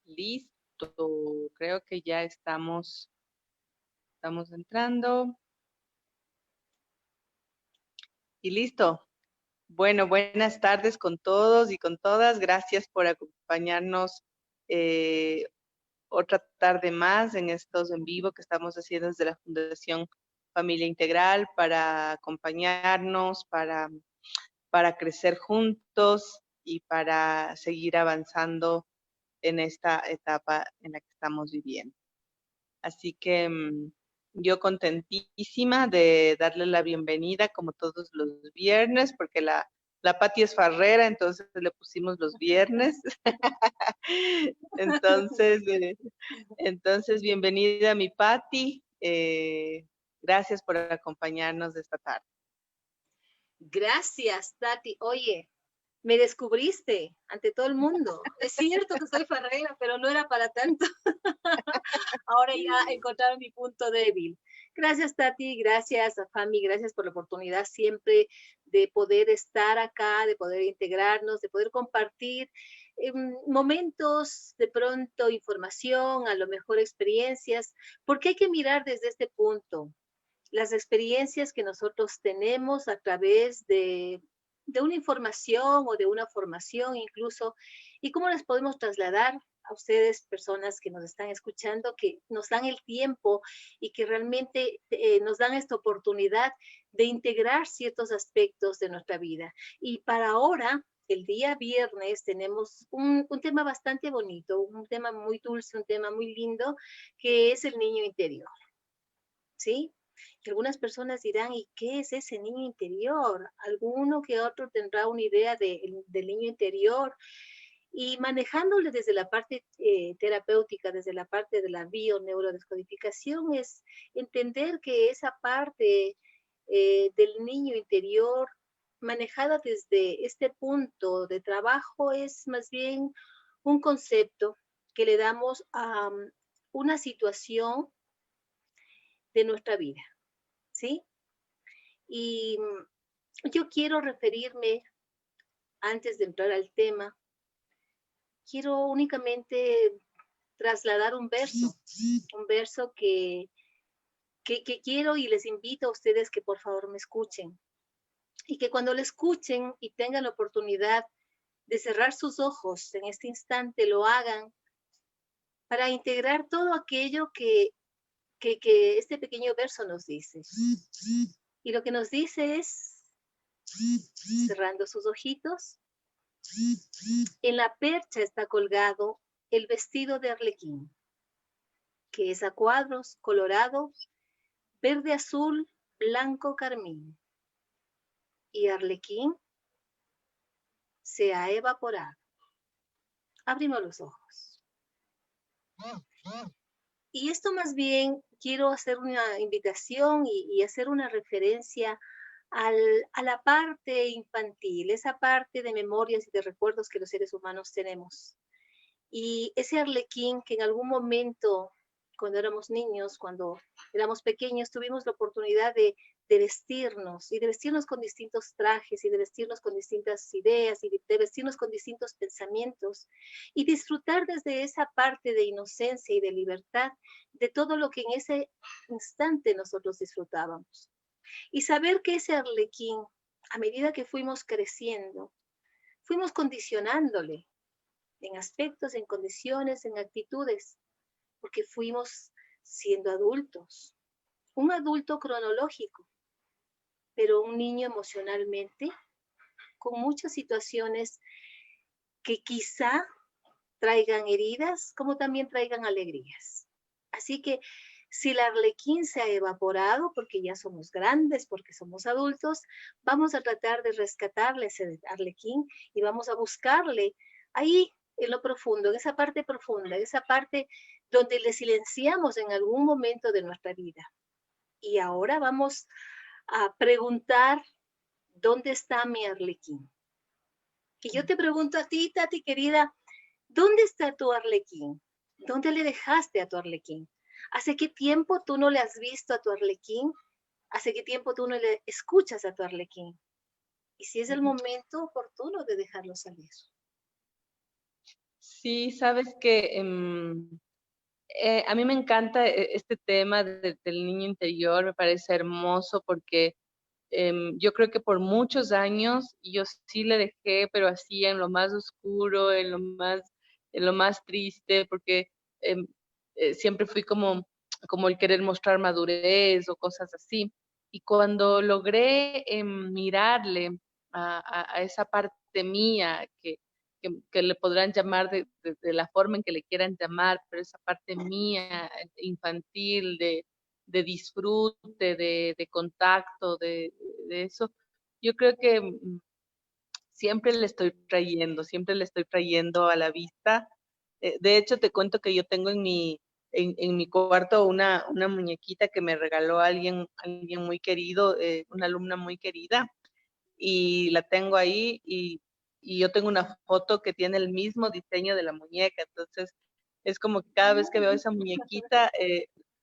Listo, creo que ya estamos entrando. Y listo. Bueno, buenas tardes con todos y con todas. Gracias por acompañarnos otra tarde más en estos en vivo que estamos haciendo desde la Fundación Familia Integral para acompañarnos, para crecer juntos y para seguir avanzando en esta etapa en la que estamos viviendo. Así que yo contentísima de darle la bienvenida como todos los viernes, porque la Pati es farrera, entonces le pusimos los viernes. Entonces, bienvenida mi Pati. Gracias por acompañarnos esta tarde. Gracias, Tati. Oye, me descubriste ante todo el mundo. Es cierto que soy farrera, pero no era para tanto. Ahora ya encontraron mi punto débil. Gracias, Tati. Gracias, Fami. Gracias por la oportunidad siempre de poder estar acá, de poder integrarnos, de poder compartir momentos, de pronto información, a lo mejor experiencias, porque hay que mirar desde este punto las experiencias que nosotros tenemos a través de una información o de una formación incluso, y cómo las podemos trasladar a ustedes, personas que nos están escuchando, que nos dan el tiempo y que realmente nos dan esta oportunidad de integrar ciertos aspectos de nuestra vida. Y para ahora, el día viernes, tenemos un tema bastante bonito, un tema muy dulce, un tema muy lindo, que es el niño interior. ¿Sí? Y algunas personas dirán, ¿y qué es ese niño interior? Alguno que otro tendrá una idea del niño interior. Y manejándole desde la parte terapéutica, desde la parte de la bio-neurodescodificación, es entender que esa parte del niño interior, manejada desde este punto de trabajo, es más bien un concepto que le damos a una situación de nuestra vida, ¿sí? Y yo quiero referirme, antes de entrar al tema, quiero únicamente trasladar un verso que quiero y les invito a ustedes que por favor me escuchen. Y que cuando lo escuchen y tengan la oportunidad de cerrar sus ojos en este instante, lo hagan para integrar todo aquello que este pequeño verso nos dice. Y lo que nos dice es, cerrando sus ojitos, en la percha está colgado el vestido de Arlequín, que es a cuadros, colorado, verde, azul, blanco, carmín. Y Arlequín se ha evaporado. Abrimos los ojos. Y esto más bien quiero hacer una invitación y hacer una referencia a la parte infantil, esa parte de memorias y de recuerdos que los seres humanos tenemos. Y ese Arlequín que en algún momento, cuando éramos niños, cuando éramos pequeños, tuvimos la oportunidad de vestirnos, y de vestirnos con distintos trajes, y de vestirnos con distintas ideas, y de vestirnos con distintos pensamientos, y disfrutar desde esa parte de inocencia y de libertad de todo lo que en ese instante nosotros disfrutábamos. Y saber que ese Arlequín, a medida que fuimos creciendo, fuimos condicionándole en aspectos, en condiciones, en actitudes, porque fuimos siendo adultos. Un adulto cronológico, pero un niño emocionalmente, con muchas situaciones que quizá traigan heridas, como también traigan alegrías. Así que si el Arlequín se ha evaporado, porque ya somos grandes, porque somos adultos, vamos a tratar de rescatarle ese Arlequín y vamos a buscarle ahí en lo profundo, en esa parte profunda, en esa parte donde le silenciamos en algún momento de nuestra vida. Y ahora vamos a preguntar, ¿dónde está mi Arlequín? Y yo te pregunto a ti, Tati querida, ¿dónde está tu Arlequín? ¿Dónde le dejaste a tu Arlequín? ¿Hace qué tiempo tú no le has visto a tu Arlequín? ¿Hace qué tiempo tú no le escuchas a tu Arlequín? Y si es el momento oportuno de dejarlo salir. Sí, sabes que a mí me encanta este tema del niño interior, me parece hermoso porque yo creo que por muchos años yo sí le dejé, pero así en lo más oscuro, en lo más triste, porque em, siempre fui como el querer mostrar madurez o cosas así. Y cuando logré mirarle a esa parte mía que le podrán llamar de la forma en que le quieran llamar, pero esa parte mía infantil de disfrute, de contacto, de eso, yo creo que siempre le estoy trayendo a la vista. De hecho, te cuento que yo tengo en mi cuarto una muñequita que me regaló alguien muy querido, una alumna muy querida, y la tengo ahí y yo tengo una foto que tiene el mismo diseño de la muñeca, entonces es como que cada vez que veo esa muñequita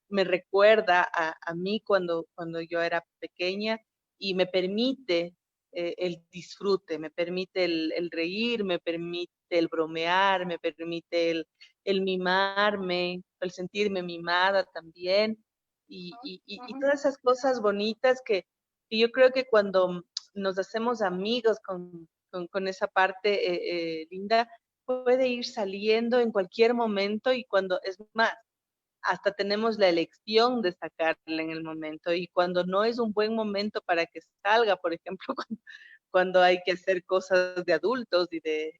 me recuerda a mí cuando yo era pequeña y me permite el disfrute, me permite el reír, me permite el bromear, me permite el mimarme, el sentirme mimada también y todas esas cosas bonitas que yo creo que cuando nos hacemos amigos con esa parte linda, puede ir saliendo en cualquier momento y cuando es más, hasta tenemos la elección de sacarla en el momento y cuando no es un buen momento para que salga, por ejemplo, cuando hay que hacer cosas de adultos y de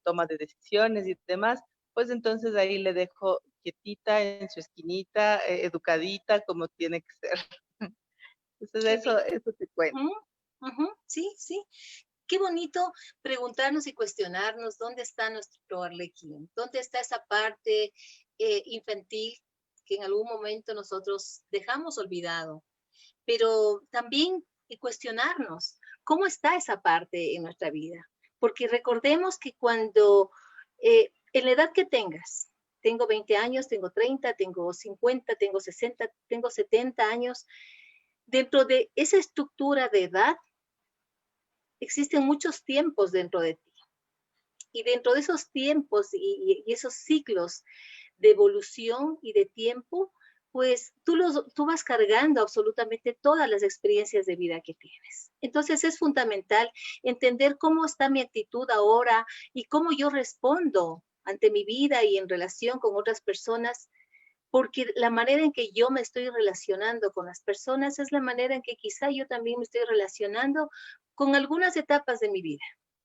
toma de decisiones y demás, pues entonces ahí le dejo quietita en su esquinita, educadita como tiene que ser. Entonces Qué bien. eso te cuento. Ujú, ujú, sí, sí. Qué bonito preguntarnos y cuestionarnos dónde está nuestro arlequín, dónde está esa parte infantil que en algún momento nosotros dejamos olvidado, pero también cuestionarnos cómo está esa parte en nuestra vida, porque recordemos que cuando, en la edad que tengas, tengo 20 años, tengo 30, tengo 50, tengo 60, tengo 70 años, dentro de esa estructura de edad existen muchos tiempos dentro de ti. Y dentro de esos tiempos y esos ciclos de evolución y de tiempo, pues tú vas cargando absolutamente todas las experiencias de vida que tienes. Entonces es fundamental entender cómo está mi actitud ahora y cómo yo respondo ante mi vida y en relación con otras personas, porque la manera en que yo me estoy relacionando con las personas es la manera en que quizá yo también me estoy relacionando con algunas etapas de mi vida.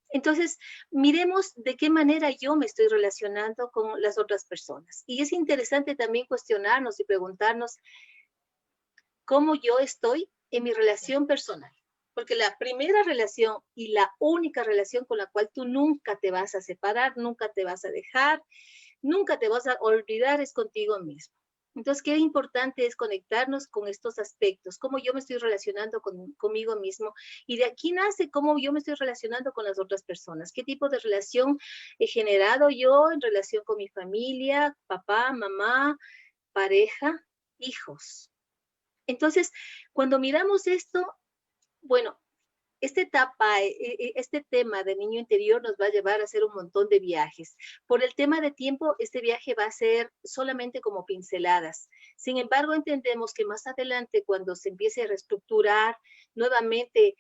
Entonces, miremos de qué manera yo me estoy relacionando con las otras personas. Y es interesante también cuestionarnos y preguntarnos cómo yo estoy en mi relación personal. Porque la primera relación y la única relación con la cual tú nunca te vas a separar, nunca te vas a dejar, nunca te vas a olvidar es contigo mismo. Entonces, qué importante es conectarnos con estos aspectos, cómo yo me estoy relacionando conmigo mismo, y de aquí nace cómo yo me estoy relacionando con las otras personas, qué tipo de relación he generado yo en relación con mi familia, papá, mamá, pareja, hijos. Entonces, cuando miramos esto, bueno, esta etapa, este tema del niño interior nos va a llevar a hacer un montón de viajes. Por el tema de tiempo, este viaje va a ser solamente como pinceladas. Sin embargo, entendemos que más adelante, cuando se empiece a reestructurar nuevamente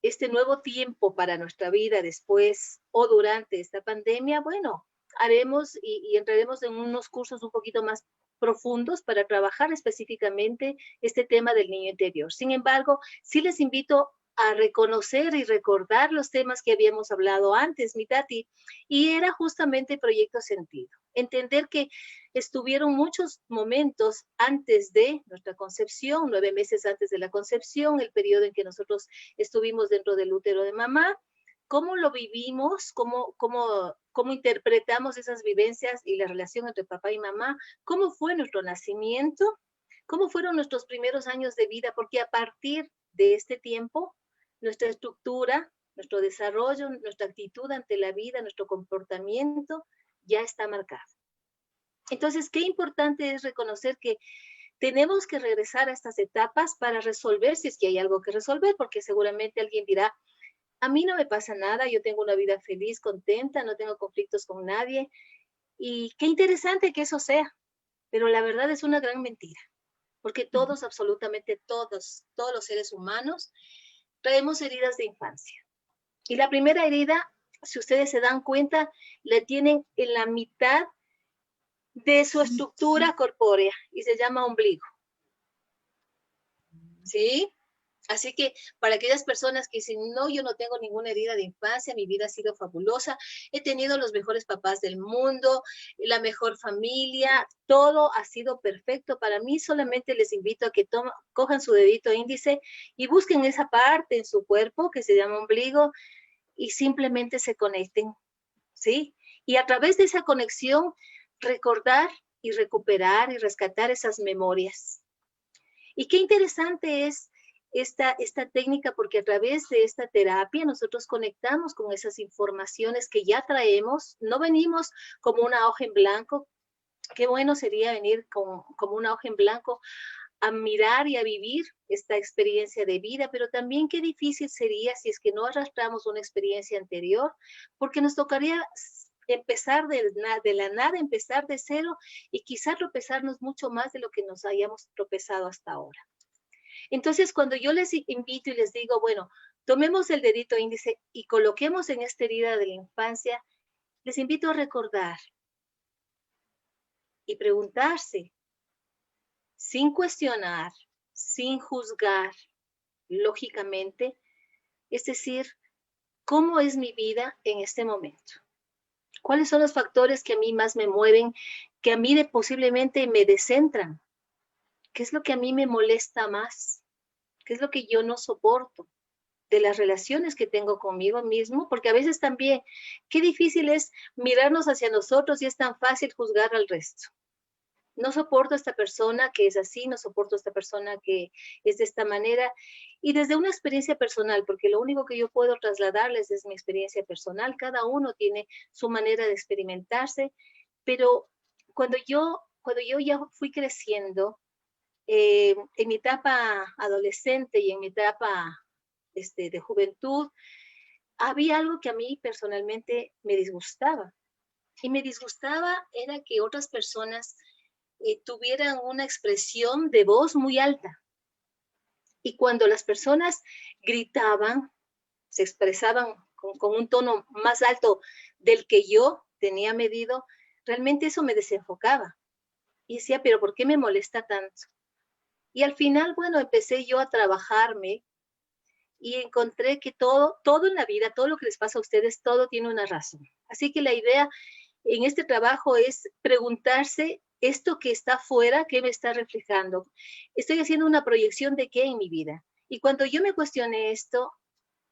este nuevo tiempo para nuestra vida después o durante esta pandemia, bueno, haremos y entraremos en unos cursos un poquito más profundos para trabajar específicamente este tema del niño interior. Sin embargo, sí les invito a reconocer y recordar los temas que habíamos hablado antes, mi Tati, y era justamente Proyecto Sentido. Entender que estuvieron muchos momentos antes de nuestra concepción, 9 meses antes de la concepción, el periodo en que nosotros estuvimos dentro del útero de mamá, cómo lo vivimos, cómo interpretamos esas vivencias y la relación entre papá y mamá, cómo fue nuestro nacimiento, cómo fueron nuestros primeros años de vida, porque a partir de este tiempo, nuestra estructura, nuestro desarrollo, nuestra actitud ante la vida, nuestro comportamiento ya está marcado. Entonces, qué importante es reconocer que tenemos que regresar a estas etapas para resolver si es que hay algo que resolver, porque seguramente alguien dirá, a mí no me pasa nada, yo tengo una vida feliz, contenta, no tengo conflictos con nadie. Y qué interesante que eso sea, pero la verdad es una gran mentira, porque todos, absolutamente todos los seres humanos, traemos heridas de infancia. Y la primera herida, si ustedes se dan cuenta, la tienen en la mitad de su estructura corpórea y se llama ombligo. ¿Sí? Así que para aquellas personas que dicen, no, yo no tengo ninguna herida de infancia, mi vida ha sido fabulosa, he tenido los mejores papás del mundo, la mejor familia, todo ha sido perfecto para mí, solamente les invito a que cojan su dedito índice y busquen esa parte en su cuerpo que se llama ombligo y simplemente se conecten, ¿sí? Y a través de esa conexión, recordar y recuperar y rescatar esas memorias. Y qué interesante es esta técnica, porque a través de esta terapia nosotros conectamos con esas informaciones que ya traemos, no venimos como una hoja en blanco. Qué bueno sería venir como una hoja en blanco a mirar y a vivir esta experiencia de vida, pero también qué difícil sería si es que no arrastramos una experiencia anterior, porque nos tocaría empezar de la nada, empezar de cero y quizás tropezarnos mucho más de lo que nos hayamos tropezado hasta ahora. Entonces, cuando yo les invito y les digo, bueno, tomemos el dedito índice y coloquemos en esta herida de la infancia, les invito a recordar y preguntarse, sin cuestionar, sin juzgar, lógicamente, es decir, ¿cómo es mi vida en este momento? ¿Cuáles son los factores que a mí más me mueven, que a mí posiblemente me descentran? ¿Qué es lo que a mí me molesta más? ¿Qué es lo que yo no soporto de las relaciones que tengo conmigo mismo? Porque a veces también, qué difícil es mirarnos hacia nosotros y es tan fácil juzgar al resto. No soporto a esta persona que es así, no soporto a esta persona que es de esta manera. Y desde una experiencia personal, porque lo único que yo puedo trasladarles es mi experiencia personal, cada uno tiene su manera de experimentarse, pero cuando yo ya fui creciendo, en mi etapa adolescente y en mi etapa de juventud, había algo que a mí personalmente me disgustaba. Y me disgustaba era que otras personas tuvieran una expresión de voz muy alta. Y cuando las personas gritaban, se expresaban con un tono más alto del que yo tenía medido, realmente eso me desenfocaba. Y decía, pero ¿por qué me molesta tanto? Y al final, bueno, empecé yo a trabajarme y encontré que todo en la vida, todo lo que les pasa a ustedes, todo tiene una razón. Así que la idea en este trabajo es preguntarse, esto que está afuera, ¿qué me está reflejando? Estoy haciendo una proyección de qué en mi vida. Y cuando yo me cuestioné esto,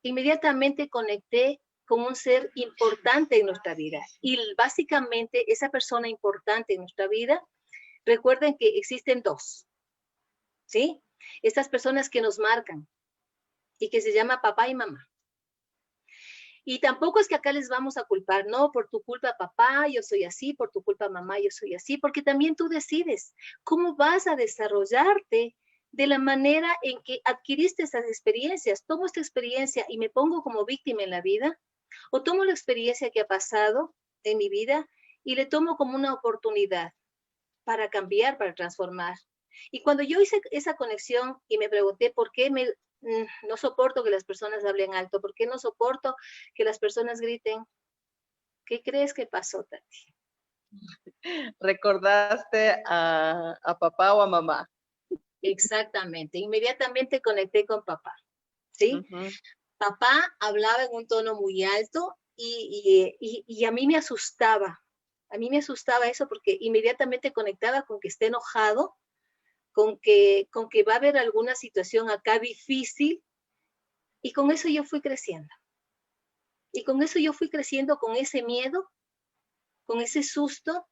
inmediatamente conecté con un ser importante en nuestra vida. Y básicamente esa persona importante en nuestra vida, recuerden que existen dos, ¿sí? Estas personas que nos marcan y que se llama papá y mamá. Y tampoco es que acá les vamos a culpar, no, por tu culpa papá, yo soy así, por tu culpa mamá, yo soy así, porque también tú decides cómo vas a desarrollarte de la manera en que adquiriste esas experiencias. ¿Tomo esta experiencia y me pongo como víctima en la vida? ¿O tomo la experiencia que ha pasado en mi vida y le tomo como una oportunidad para cambiar, para transformar? Y cuando yo hice esa conexión y me pregunté por qué no soporto que las personas hablen alto, por qué no soporto que las personas griten, ¿qué crees que pasó, Tati? ¿Recordaste a papá o a mamá? Exactamente, inmediatamente conecté con papá, ¿sí? Papá hablaba en un tono muy alto y a mí me asustaba eso porque inmediatamente conectaba con que esté enojado, con que va a haber alguna situación acá difícil, y con eso yo fui creciendo. Y con eso yo fui creciendo con ese miedo, con ese susto,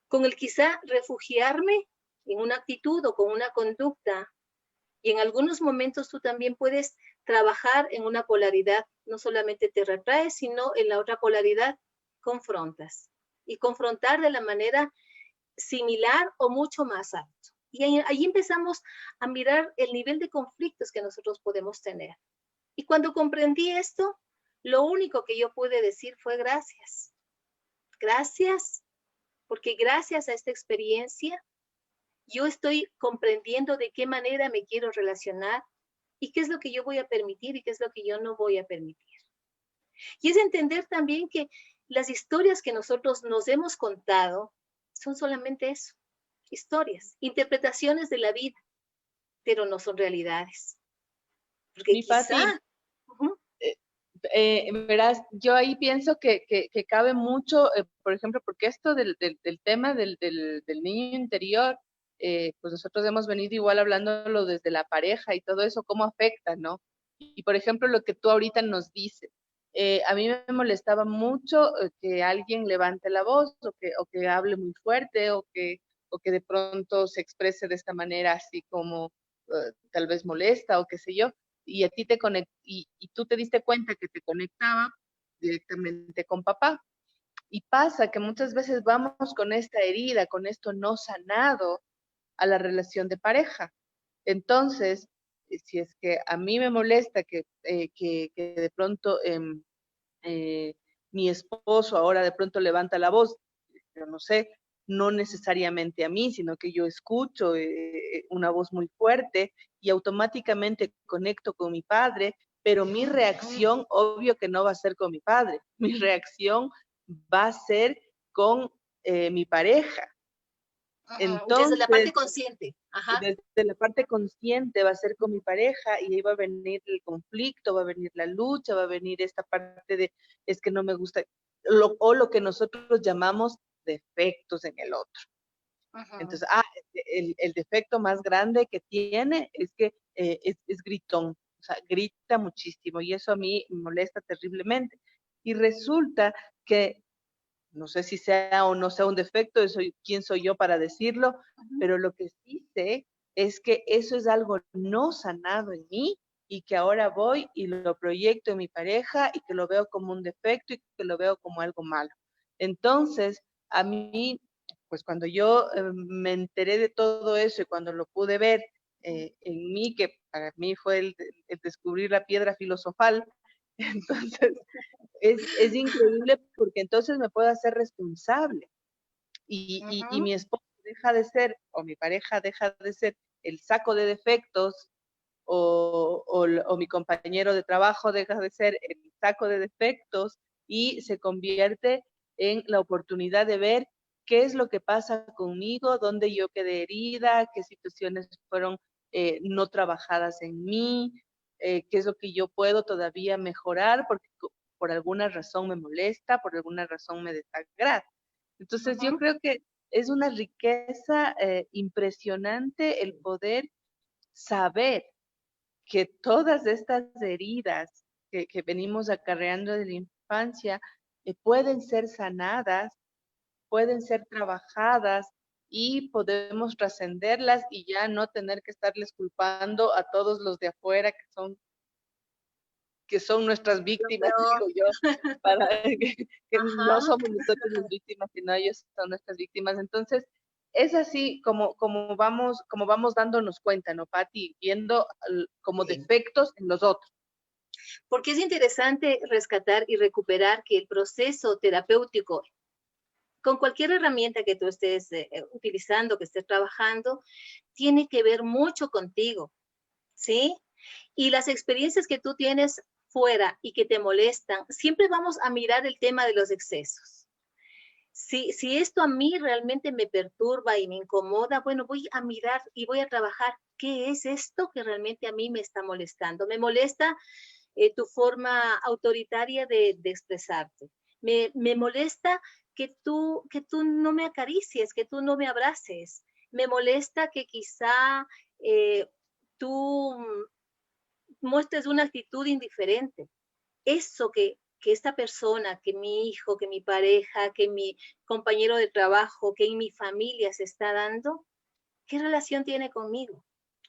con el quizá refugiarme en una actitud o con una conducta. Y en algunos momentos tú también puedes trabajar en una polaridad, no solamente te retraes, sino en la otra polaridad confrontas. Y confrontar de la manera similar o mucho más alto. Y ahí empezamos a mirar el nivel de conflictos que nosotros podemos tener. Y cuando comprendí esto, lo único que yo pude decir fue gracias. Gracias, porque gracias a esta experiencia, yo estoy comprendiendo de qué manera me quiero relacionar y qué es lo que yo voy a permitir y qué es lo que yo no voy a permitir. Y es entender también que las historias que nosotros nos hemos contado son solamente eso, historias, interpretaciones de la vida, pero no son realidades. Porque Mi quizá... Pati, verás, yo ahí pienso que cabe mucho, por ejemplo, porque esto del tema del niño interior, pues nosotros hemos venido igual hablándolo desde la pareja y todo eso, cómo afecta, ¿no? Y por ejemplo, lo que tú ahorita nos dices, a mí me molestaba mucho que alguien levante la voz o que hable muy fuerte o que de pronto se exprese de esta manera así como tal vez molesta o qué sé yo y a ti y tú te diste cuenta que te conectaba directamente con papá. Y pasa que muchas veces vamos con esta herida, con esto no sanado a la relación de pareja. Entonces, si es que a mí me molesta que de pronto eh, mi esposo ahora de pronto levanta la voz, yo no sé, no necesariamente a mí, sino que yo escucho una voz muy fuerte y automáticamente conecto con mi padre, pero mi reacción, obvio que no va a ser con mi padre, mi reacción va a ser con mi pareja. Desde la parte Entonces, consciente. Ajá. desde la parte consciente va a ser con mi pareja y ahí va a venir el conflicto, va a venir la lucha, va a venir esta parte de es que no me gusta, o lo que nosotros llamamos defectos en el otro. Entonces, el defecto más grande que tiene es que es gritón, o sea, grita muchísimo y eso a mí me molesta terriblemente. Y resulta que no sé si sea o no sea un defecto, eso, quién soy yo para decirlo, pero lo que sí sé es que eso es algo no sanado en mí y que ahora voy y lo proyecto en mi pareja y que lo veo como un defecto y que lo veo como algo malo. Entonces, a mí, pues cuando yo me enteré de todo eso y cuando lo pude ver en mí, que para mí fue el descubrir la piedra filosofal, entonces es increíble porque entonces me puedo hacer responsable y mi esposo deja de ser, o mi pareja deja de ser el saco de defectos, o mi compañero de trabajo deja de ser el saco de defectos y se convierte en la oportunidad de ver qué es lo que pasa conmigo, dónde yo quedé herida, qué situaciones fueron no trabajadas en mí, qué es lo que yo puedo todavía mejorar, porque por alguna razón me molesta, por alguna razón me desagrada. Entonces yo creo que es una riqueza impresionante el poder saber que todas estas heridas que venimos acarreando de la infancia pueden ser sanadas, pueden ser trabajadas y podemos trascenderlas y ya no tener que estarles culpando a todos los de afuera que son nuestras víctimas, digo yo, para que no somos nosotros las víctimas, sino ellos son nuestras víctimas. Entonces, es así como vamos dándonos cuenta, ¿no, Pati? Viendo como defectos en los otros. Porque es interesante rescatar y recuperar que el proceso terapéutico, con cualquier herramienta que tú estés utilizando, que estés trabajando, tiene que ver mucho contigo, ¿sí? Y las experiencias que tú tienes fuera y que te molestan, siempre vamos a mirar el tema de los excesos. Si esto a mí realmente me perturba y me incomoda, bueno, voy a mirar y voy a trabajar qué es esto que realmente a mí me está molestando. Me molesta tu forma autoritaria de expresarte. Me molesta que tú no me acaricies, que tú no me abraces. Me molesta que quizá tú muestres una actitud indiferente. Eso que esta persona, que mi hijo, que mi pareja, que mi compañero de trabajo, que en mi familia se está dando, ¿qué relación tiene conmigo?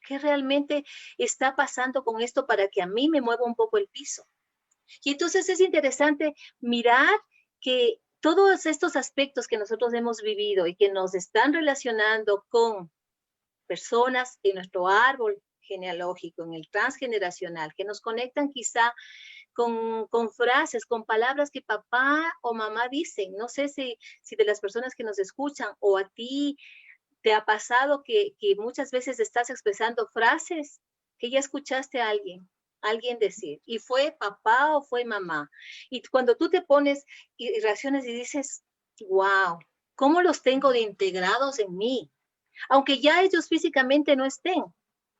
¿Qué realmente está pasando con esto para que a mí me mueva un poco el piso? Y entonces es interesante mirar que todos estos aspectos que nosotros hemos vivido y que nos están relacionando con personas en nuestro árbol genealógico, en el transgeneracional, que nos conectan quizá con frases, con palabras que papá o mamá dicen. No sé si de las personas que nos escuchan o a ti te ha pasado que muchas veces estás expresando frases que ya escuchaste a alguien decir, y fue papá o fue mamá. Y cuando tú te pones y reaccionas y dices, wow, ¿cómo los tengo de integrados en mí? Aunque ya ellos físicamente no estén,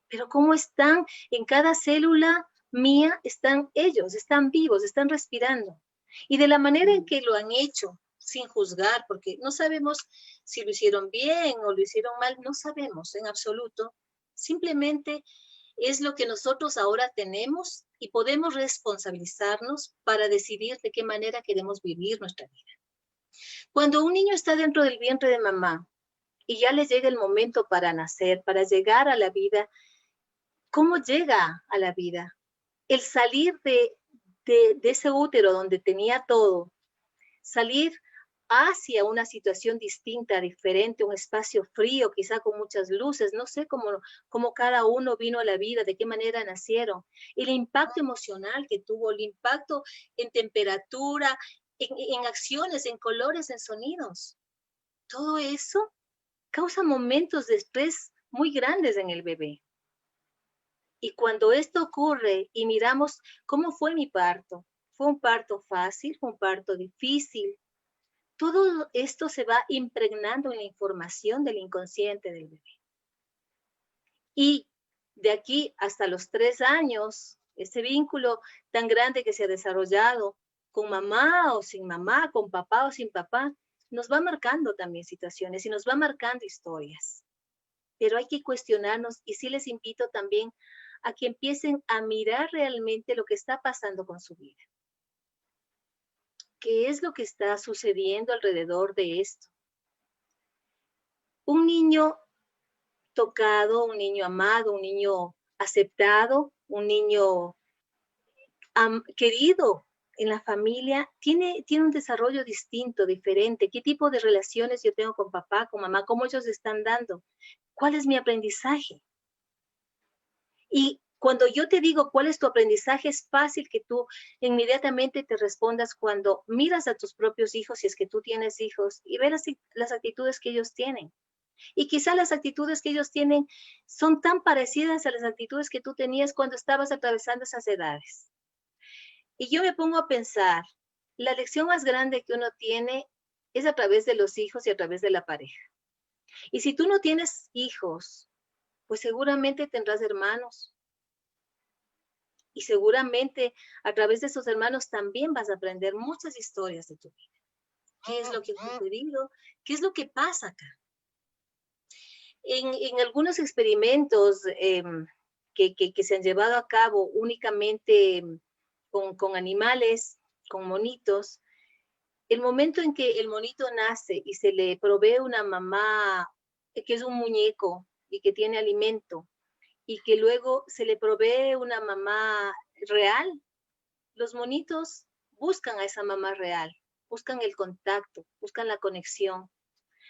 pero cómo están en cada célula mía, están ellos, están vivos, están respirando. Y de la manera en que lo han hecho, sin juzgar, porque no sabemos si lo hicieron bien o lo hicieron mal, no sabemos en absoluto. Simplemente es lo que nosotros ahora tenemos y podemos responsabilizarnos para decidir de qué manera queremos vivir nuestra vida. Cuando un niño está dentro del vientre de mamá y ya le llega el momento para nacer, para llegar a la vida, ¿cómo llega a la vida? El salir de ese útero donde tenía todo, salir hacia una situación distinta, diferente, un espacio frío, quizá con muchas luces, no sé cómo cada uno vino a la vida, de qué manera nacieron, el impacto emocional que tuvo, el impacto en temperatura, en acciones, en colores, en sonidos. Todo eso causa momentos de estrés muy grandes en el bebé. Y cuando esto ocurre y miramos cómo fue mi parto, fue un parto fácil, fue un parto difícil, todo esto se va impregnando en la información del inconsciente del bebé. Y de aquí hasta los 3 años, ese vínculo tan grande que se ha desarrollado con mamá o sin mamá, con papá o sin papá, nos va marcando también situaciones y nos va marcando historias. Pero hay que cuestionarnos y sí les invito también a que empiecen a mirar realmente lo que está pasando con su vida. ¿Qué es lo que está sucediendo alrededor de esto? Un niño tocado, un niño amado, un niño aceptado, un niño querido en la familia, tiene un desarrollo distinto, diferente. ¿Qué tipo de relaciones yo tengo con papá, con mamá? ¿Cómo ellos están dando? ¿Cuál es mi aprendizaje? Y cuando yo te digo cuál es tu aprendizaje, es fácil que tú inmediatamente te respondas cuando miras a tus propios hijos, si es que tú tienes hijos, y ves las actitudes que ellos tienen. Y quizá las actitudes que ellos tienen son tan parecidas a las actitudes que tú tenías cuando estabas atravesando esas edades. Y yo me pongo a pensar, la lección más grande que uno tiene es a través de los hijos y a través de la pareja. Y si tú no tienes hijos, pues seguramente tendrás hermanos. Y seguramente a través de esos hermanos también vas a aprender muchas historias de tu vida. ¿Qué es lo que ha sucedido? ¿Qué es lo que pasa acá? En algunos experimentos que se han llevado a cabo únicamente con animales, con monitos, el momento en que el monito nace y se le provee una mamá que es un muñeco y que tiene alimento, y que luego se le provee una mamá real, los monitos buscan a esa mamá real, buscan el contacto, buscan la conexión.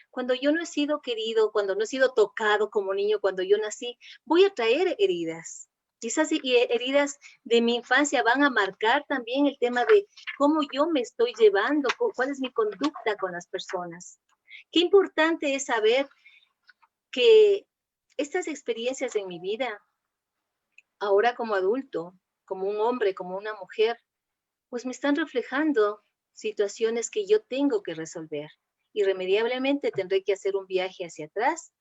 Cuando yo no he sido querido, cuando no he sido tocado como niño, cuando yo nací, voy a traer heridas. Y esas heridas de mi infancia van a marcar también el tema de cómo yo me estoy llevando, cuál es mi conducta con las personas. Qué importante es saber que estas experiencias en mi vida, ahora como adulto, como un hombre, como una mujer, pues me están reflejando situaciones que yo tengo que resolver. Irremediablemente tendré que hacer un viaje hacia atrás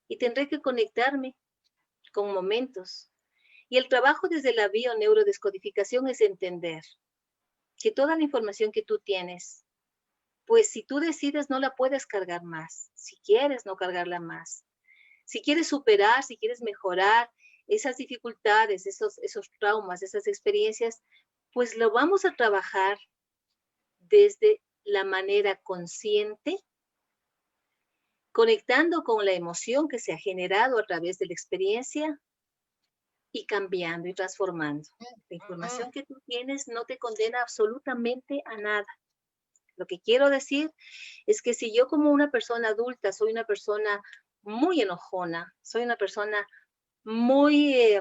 y tendré que conectarme con momentos. Y el trabajo desde la bioneurodescodificación es entender que toda la información que tú tienes, pues si tú decides no la puedes cargar más, si quieres no cargarla más, si quieres superar, si quieres mejorar esas dificultades, esos traumas, esas experiencias, pues lo vamos a trabajar desde la manera consciente, conectando con la emoción que se ha generado a través de la experiencia y cambiando y transformando. La información que tú tienes no te condena absolutamente a nada. Lo que quiero decir es que si yo como una persona adulta soy una persona muy enojona, soy una persona muy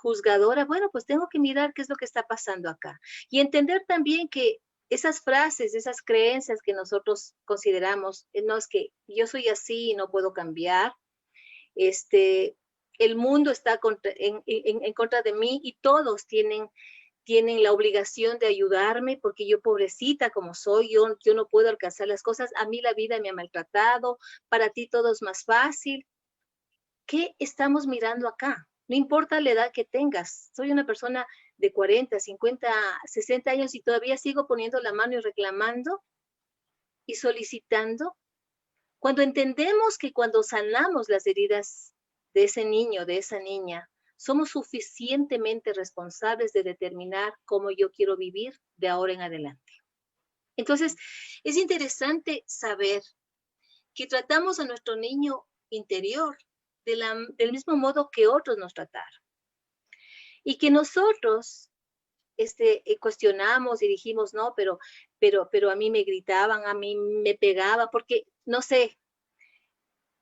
juzgadora, bueno, pues tengo que mirar qué es lo que está pasando acá. Y entender también que esas frases, esas creencias que nosotros consideramos, no es que yo soy así y no puedo cambiar, el mundo está en contra de mí y todos tienen la obligación de ayudarme porque yo pobrecita como soy, yo no puedo alcanzar las cosas, a mí la vida me ha maltratado, para ti todo es más fácil. ¿Qué estamos mirando acá? No importa la edad que tengas, soy una persona de 40, 50, 60 años y todavía sigo poniendo la mano y reclamando y solicitando. Cuando entendemos que cuando sanamos las heridas de ese niño, de esa niña, somos suficientemente responsables de determinar cómo yo quiero vivir de ahora en adelante. Entonces, es interesante saber que tratamos a nuestro niño interior del mismo modo que otros nos trataron. Y que nosotros cuestionamos y dijimos, no, pero a mí me gritaban, a mí me pegaba, porque, no sé,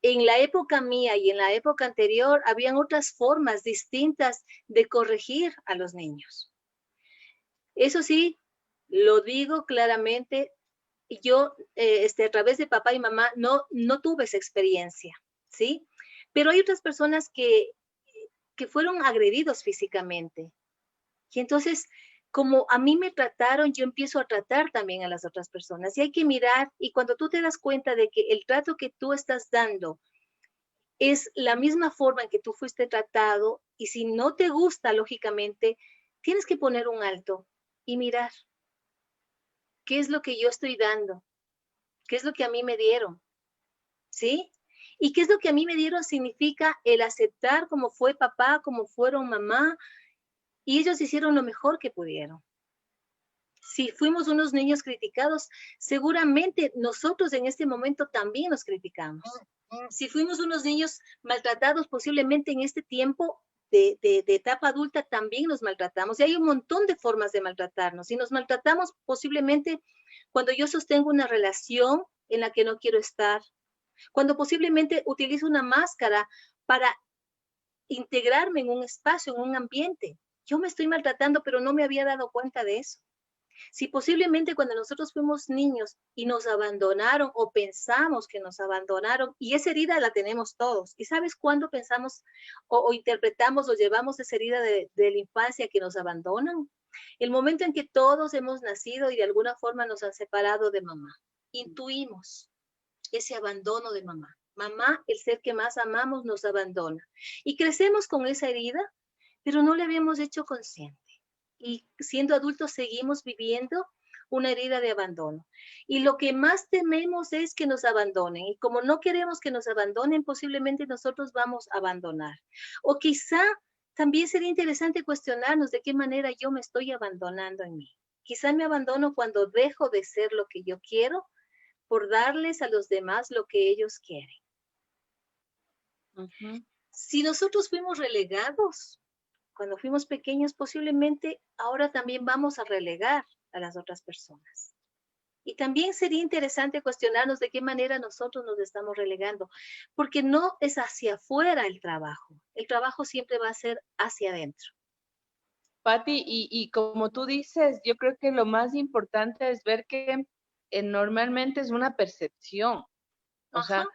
en la época mía y en la época anterior habían otras formas distintas de corregir a los niños. Eso sí, lo digo claramente, yo a través de papá y mamá no tuve esa experiencia, ¿sí? Pero hay otras personas que fueron agredidos físicamente. Y entonces, como a mí me trataron, yo empiezo a tratar también a las otras personas. Y hay que mirar, y cuando tú te das cuenta de que el trato que tú estás dando es la misma forma en que tú fuiste tratado, y si no te gusta, lógicamente, tienes que poner un alto y mirar qué es lo que yo estoy dando, qué es lo que a mí me dieron, ¿sí? Y qué es lo que a mí me dieron significa el aceptar como fue papá, como fueron mamá, y ellos hicieron lo mejor que pudieron. Si fuimos unos niños criticados, seguramente nosotros en este momento también nos criticamos. Si fuimos unos niños maltratados, posiblemente en este tiempo de etapa adulta también nos maltratamos. Y hay un montón de formas de maltratarnos. Y nos maltratamos posiblemente cuando yo sostengo una relación en la que no quiero estar, cuando posiblemente utilizo una máscara para integrarme en un espacio, en un ambiente. Yo me estoy maltratando, pero no me había dado cuenta de eso. Si posiblemente cuando nosotros fuimos niños y nos abandonaron o pensamos que nos abandonaron, y esa herida la tenemos todos, ¿y sabes cuándo pensamos o interpretamos o llevamos esa herida de la infancia que nos abandonan? El momento en que todos hemos nacido y de alguna forma nos han separado de mamá. Intuimos ese abandono de mamá. Mamá, el ser que más amamos, nos abandona. Y crecemos con esa herida, pero no le habíamos hecho consciente. Y siendo adultos seguimos viviendo una herida de abandono. Y lo que más tememos es que nos abandonen. Y como no queremos que nos abandonen, posiblemente nosotros vamos a abandonar. O quizá también sería interesante cuestionarnos de qué manera yo me estoy abandonando en mí. Quizá me abandono cuando dejo de ser lo que yo quiero por darles a los demás lo que ellos quieren. Si nosotros fuimos relegados cuando fuimos pequeños, posiblemente ahora también vamos a relegar a las otras personas. Y también sería interesante cuestionarnos de qué manera nosotros nos estamos relegando, porque no es hacia afuera el trabajo siempre va a ser hacia adentro. Pati, y como tú dices, yo creo que lo más importante es ver que normalmente es una percepción, o sea,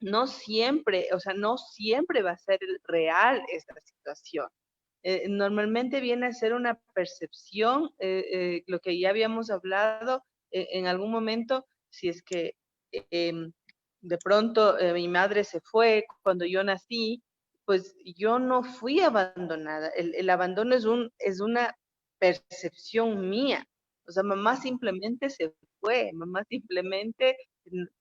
no siempre va a ser real esta situación. Normalmente viene a ser una percepción, lo que ya habíamos hablado en algún momento, si es que de pronto mi madre se fue cuando yo nací, pues yo no fui abandonada. El abandono es una percepción mía. O sea, mamá simplemente se fue, mamá simplemente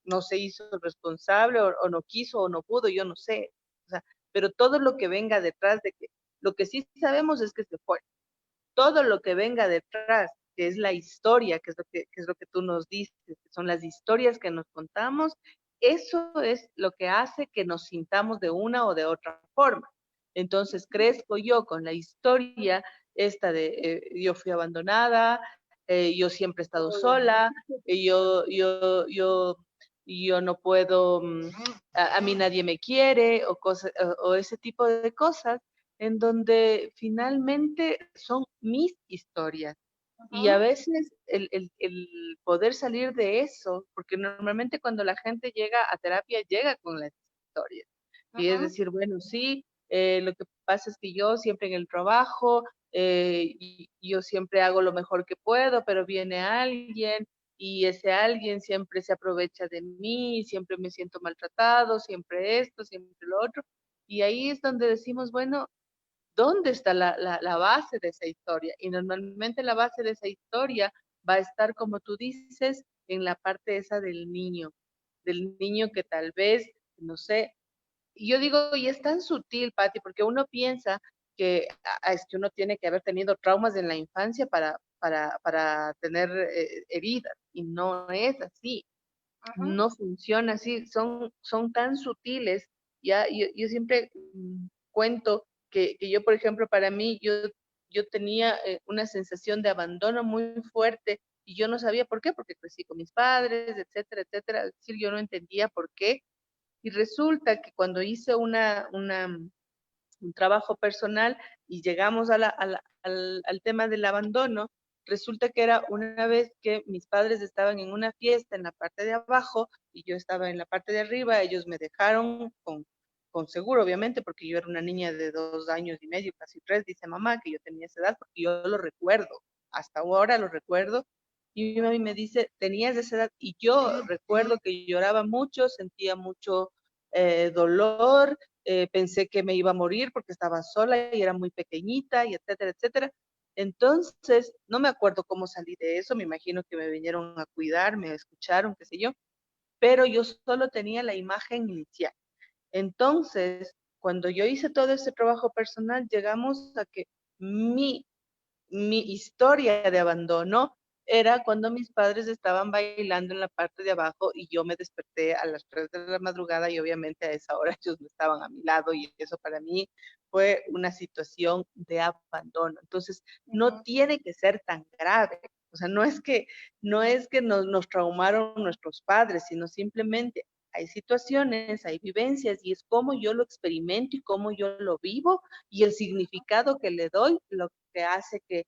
no se hizo responsable o no quiso o no pudo, yo no sé. O sea, pero todo lo que venga detrás de que, lo que sí sabemos es que se fue. Todo lo que venga detrás, que es la historia, que es lo que tú nos dices, que son las historias que nos contamos, eso es lo que hace que nos sintamos de una o de otra forma. Entonces crezco yo con la historia esta de yo fui abandonada, yo siempre he estado sola, y yo no puedo, a mí nadie me quiere, o ese tipo de cosas, en donde finalmente son mis historias. Y a veces el poder salir de eso, porque normalmente cuando la gente llega a terapia, llega con las historias. Y es decir, bueno, sí, lo que pasa es que yo siempre en el trabajo, y yo siempre hago lo mejor que puedo, pero viene alguien y ese alguien siempre se aprovecha de mí, siempre me siento maltratado, siempre esto, siempre lo otro. Y ahí es donde decimos, bueno, ¿dónde está la base de esa historia? Y normalmente la base de esa historia va a estar, como tú dices, en la parte esa del niño que tal vez, no sé, y yo digo, y es tan sutil, Patti, porque uno piensa que es que uno tiene que haber tenido traumas en la infancia para tener heridas, y no es así, no funciona así, son tan sutiles. Ya, yo siempre cuento que yo, por ejemplo, para mí, yo tenía una sensación de abandono muy fuerte y yo no sabía por qué, porque crecí con mis padres, etcétera, etcétera. Es decir, yo no entendía por qué. Y resulta que cuando hice un trabajo personal y llegamos al tema del abandono, resulta que era una vez que mis padres estaban en una fiesta en la parte de abajo y yo estaba en la parte de arriba, ellos me dejaron con seguro, obviamente, porque yo era una niña de 2 años y medio, casi 3, dice mamá, que yo tenía esa edad, porque yo lo recuerdo, hasta ahora lo recuerdo. Y mi mami me dice, tenías esa edad, y yo recuerdo que lloraba mucho, sentía mucho dolor, pensé que me iba a morir porque estaba sola y era muy pequeñita y etcétera, etcétera. Entonces, no me acuerdo cómo salí de eso, me imagino que me vinieron a cuidar, me escucharon, qué sé yo, pero yo solo tenía la imagen inicial. Entonces, cuando yo hice todo ese trabajo personal, llegamos a que mi mi historia de abandono era cuando mis padres estaban bailando en la parte de abajo y yo me desperté a las 3 de la madrugada y obviamente a esa hora ellos no estaban a mi lado y eso para mí fue una situación de abandono. Entonces, no tiene que ser tan grave. O sea, no es que nos traumaron nuestros padres, sino simplemente hay situaciones, hay vivencias y es como yo lo experimento y cómo yo lo vivo y el significado que le doy lo que hace que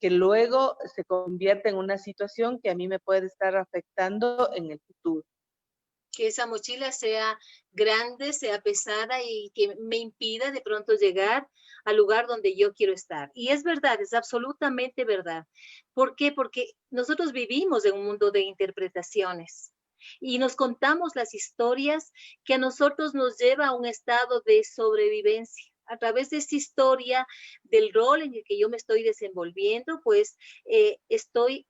luego se convierta en una situación que a mí me puede estar afectando en el futuro. Que esa mochila sea grande, sea pesada y que me impida de pronto llegar al lugar donde yo quiero estar. Y es verdad, es absolutamente verdad. ¿Por qué? Porque nosotros vivimos en un mundo de interpretaciones y nos contamos las historias que a nosotros nos lleva a un estado de sobrevivencia. A través de esta historia, del rol en el que yo me estoy desenvolviendo, pues estoy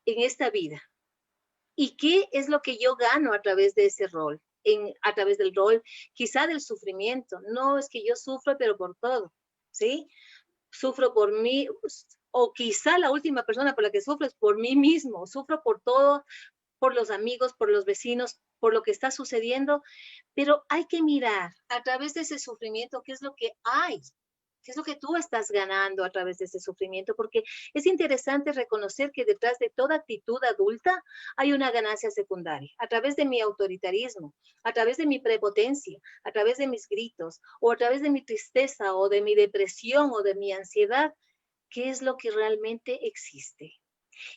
en esta vida. ¿Y qué es lo que yo gano a través de ese rol? A través del rol, quizá del sufrimiento. No es que yo sufro, pero por todo, ¿sí? Sufro por mí, o quizá la última persona por la que sufro es por mí mismo. Sufro por todo, por los amigos, por los vecinos, por lo que está sucediendo, pero hay que mirar a través de ese sufrimiento qué es lo que hay, qué es lo que tú estás ganando a través de ese sufrimiento, porque es interesante reconocer que detrás de toda actitud adulta hay una ganancia secundaria, a través de mi autoritarismo, a través de mi prepotencia, a través de mis gritos, o a través de mi tristeza, o de mi depresión, o de mi ansiedad, ¿qué es lo que realmente existe?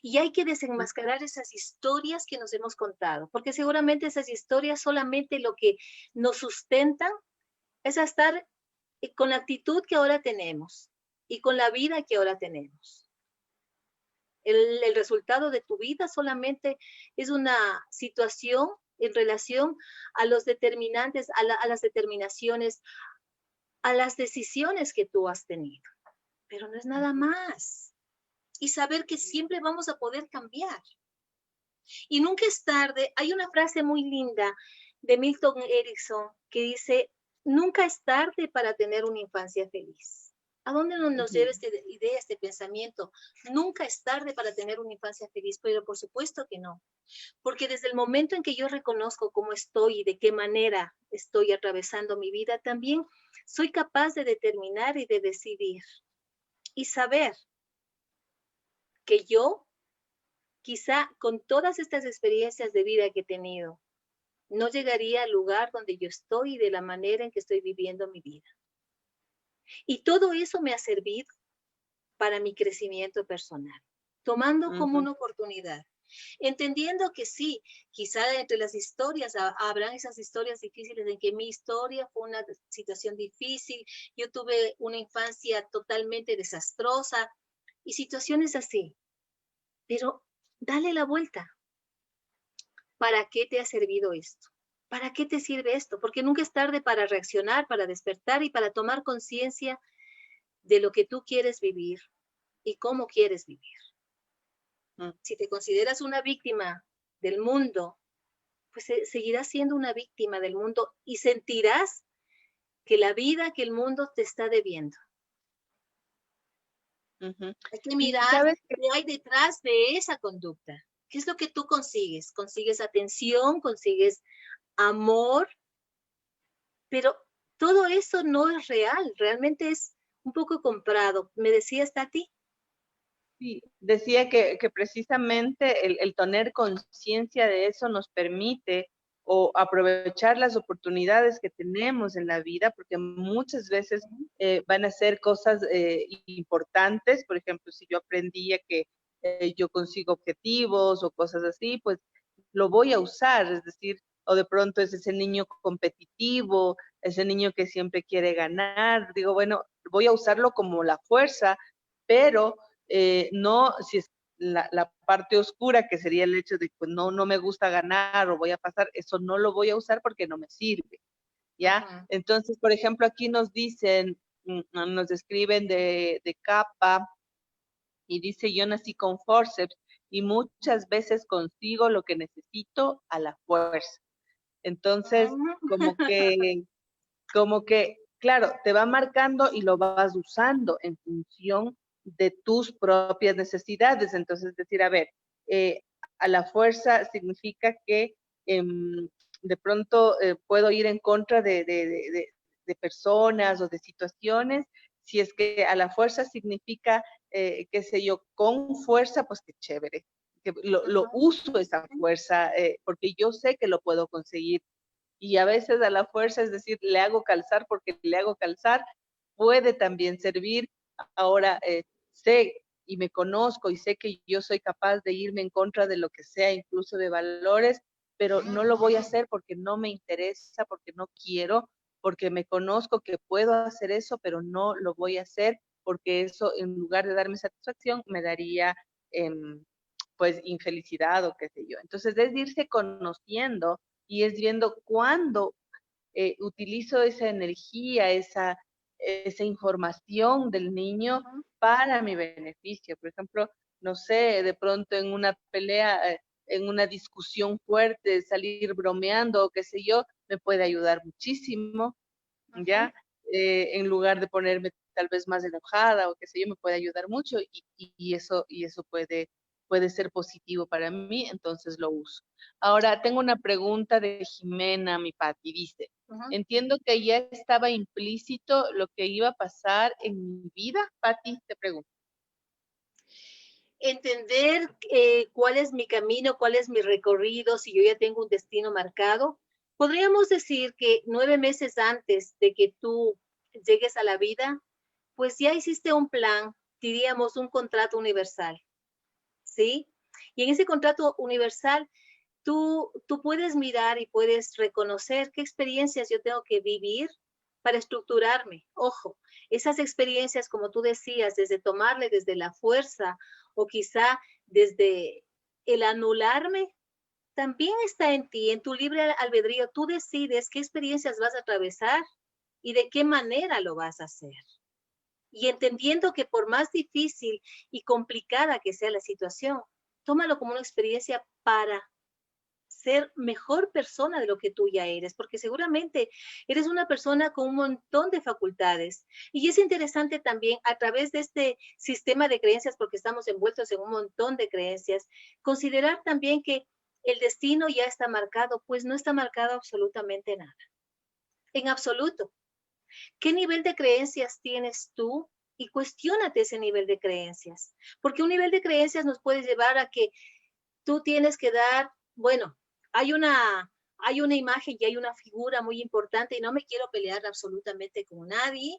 Y hay que desenmascarar esas historias que nos hemos contado, porque seguramente esas historias solamente lo que nos sustentan es estar con la actitud que ahora tenemos y con la vida que ahora tenemos. El resultado de tu vida solamente es una situación en relación a los determinantes, a las determinaciones, a las decisiones que tú has tenido, pero no es nada más. Y saber que siempre vamos a poder cambiar. Y nunca es tarde. Hay una frase muy linda de Milton Erickson que dice, nunca es tarde para tener una infancia feliz. ¿A dónde nos lleva esta idea, este pensamiento? Nunca es tarde para tener una infancia feliz, pero por supuesto que no. Porque desde el momento en que yo reconozco cómo estoy y de qué manera estoy atravesando mi vida, también soy capaz de determinar y de decidir y saber que yo quizá con todas estas experiencias de vida que he tenido, no llegaría al lugar donde yo estoy y de la manera en que estoy viviendo mi vida. Y todo eso me ha servido para mi crecimiento personal, tomando como Ujú, una oportunidad, entendiendo que sí, quizá entre las historias habrán esas historias difíciles en que mi historia fue una situación difícil, yo tuve una infancia totalmente desastrosa y situaciones así, pero dale la vuelta. ¿Para qué te ha servido esto? ¿Para qué te sirve esto? Porque nunca es tarde para reaccionar, para despertar y para tomar conciencia de lo que tú quieres vivir y cómo quieres vivir. ujú, Si te consideras una víctima del mundo, pues seguirás siendo una víctima del mundo y sentirás que la vida, que el mundo te está debiendo. ujú. Hay que Y mirar sabes que qué hay detrás de esa conducta. ¿Qué es lo que tú consigues? ¿Consigues atención? ¿Consigues amor? Pero todo eso no es real, realmente es un poco comprado. ¿Me decías, Tati? sí, decía que precisamente el tener conciencia de eso nos permite o aprovechar las oportunidades que tenemos en la vida, porque muchas veces van a ser cosas importantes. Por ejemplo, si yo aprendía que yo consigo objetivos o cosas así, pues lo voy a usar, es decir, o de pronto es ese niño competitivo, ese niño que siempre quiere ganar, digo, bueno, voy a usarlo como la fuerza, pero no si es la parte oscura, que sería el hecho de que pues, no me gusta ganar o voy a pasar, eso no lo voy a usar porque no me sirve, ¿ya? Ajá. Entonces, por ejemplo, aquí nos dicen, nos escriben de capa y dice, yo nací con forceps y muchas veces consigo lo que necesito a la fuerza. Entonces, como que, como que, claro, te va marcando y lo vas usando en función de tus propias necesidades. Entonces, decir, a ver, eh, a la fuerza significa que de pronto puedo ir en contra de personas o de situaciones. Si es que a la fuerza significa, qué sé yo, con fuerza, pues qué chévere. Que lo uso esa fuerza porque yo sé que lo puedo conseguir y a veces a la fuerza, es decir, le hago calzar porque le hago calzar, puede también servir. Ahora sé y me conozco y sé que yo soy capaz de irme en contra de lo que sea, incluso de valores, pero no lo voy a hacer porque no me interesa, porque no quiero, porque me conozco que puedo hacer eso, pero no lo voy a hacer porque eso en lugar de darme satisfacción me daría pues infelicidad o qué sé yo. Entonces es irse conociendo y es viendo cuándo utilizo esa energía, esa información del niño para mi beneficio. Por ejemplo, no sé, de pronto en una pelea, en una discusión fuerte, salir bromeando o qué sé yo, me puede ayudar muchísimo, ¿ya? En lugar de ponerme tal vez más enojada o qué sé yo, me puede ayudar mucho y eso puede ser positivo para mí, entonces lo uso. Ahora, tengo una pregunta de Jimena, mi Pati, dice, entiendo que ya estaba implícito lo que iba a pasar en mi vida, Pati, te pregunto. Entender cuál es mi camino, cuál es mi recorrido, si yo ya tengo un destino marcado. Podríamos decir que 9 meses antes de que tú llegues a la vida, pues ya hiciste un plan, diríamos un contrato universal, ¿sí? Y en ese contrato universal, tú puedes mirar y puedes reconocer qué experiencias yo tengo que vivir para estructurarme. Ojo, esas experiencias, como tú decías, desde tomarle desde la fuerza o quizá desde el anularme, también está en ti, en tu libre albedrío. Tú decides qué experiencias vas a atravesar y de qué manera lo vas a hacer. Y entendiendo que por más difícil y complicada que sea la situación, tómalo como una experiencia para ser mejor persona de lo que tú ya eres, porque seguramente eres una persona con un montón de facultades. Y es interesante también a través de este sistema de creencias, porque estamos envueltos en un montón de creencias, considerar también que el destino ya está marcado, pues no está marcado absolutamente nada, en absoluto. ¿Qué nivel de creencias tienes tú? Y cuestiónate ese nivel de creencias, porque un nivel de creencias nos puede llevar a que tú tienes que dar, bueno, hay una imagen y hay una figura muy importante y no me quiero pelear absolutamente con nadie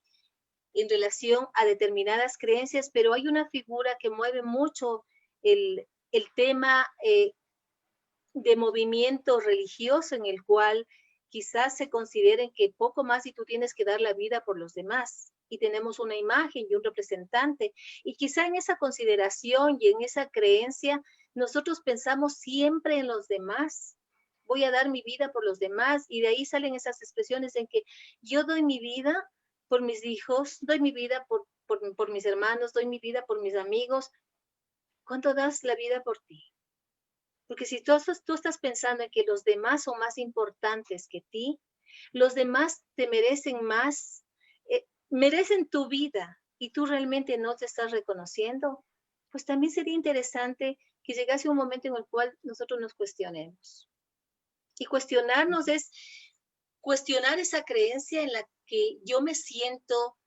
en relación a determinadas creencias, pero hay una figura que mueve mucho el tema de movimiento religioso en el cual quizás se consideren que poco más y tú tienes que dar la vida por los demás. Y tenemos una imagen y un representante. Y quizá en esa consideración y en esa creencia, nosotros pensamos siempre en los demás. Voy a dar mi vida por los demás. Y de ahí salen esas expresiones en que yo doy mi vida por mis hijos, doy mi vida por mis hermanos, doy mi vida por mis amigos. ¿Cuánto das la vida por ti? Porque si tú estás pensando en que los demás son más importantes que ti, los demás te merecen más, merecen tu vida y tú realmente no te estás reconociendo, pues también sería interesante que llegase un momento en el cual nosotros nos cuestionemos. Y cuestionarnos es cuestionar esa creencia en la que yo me siento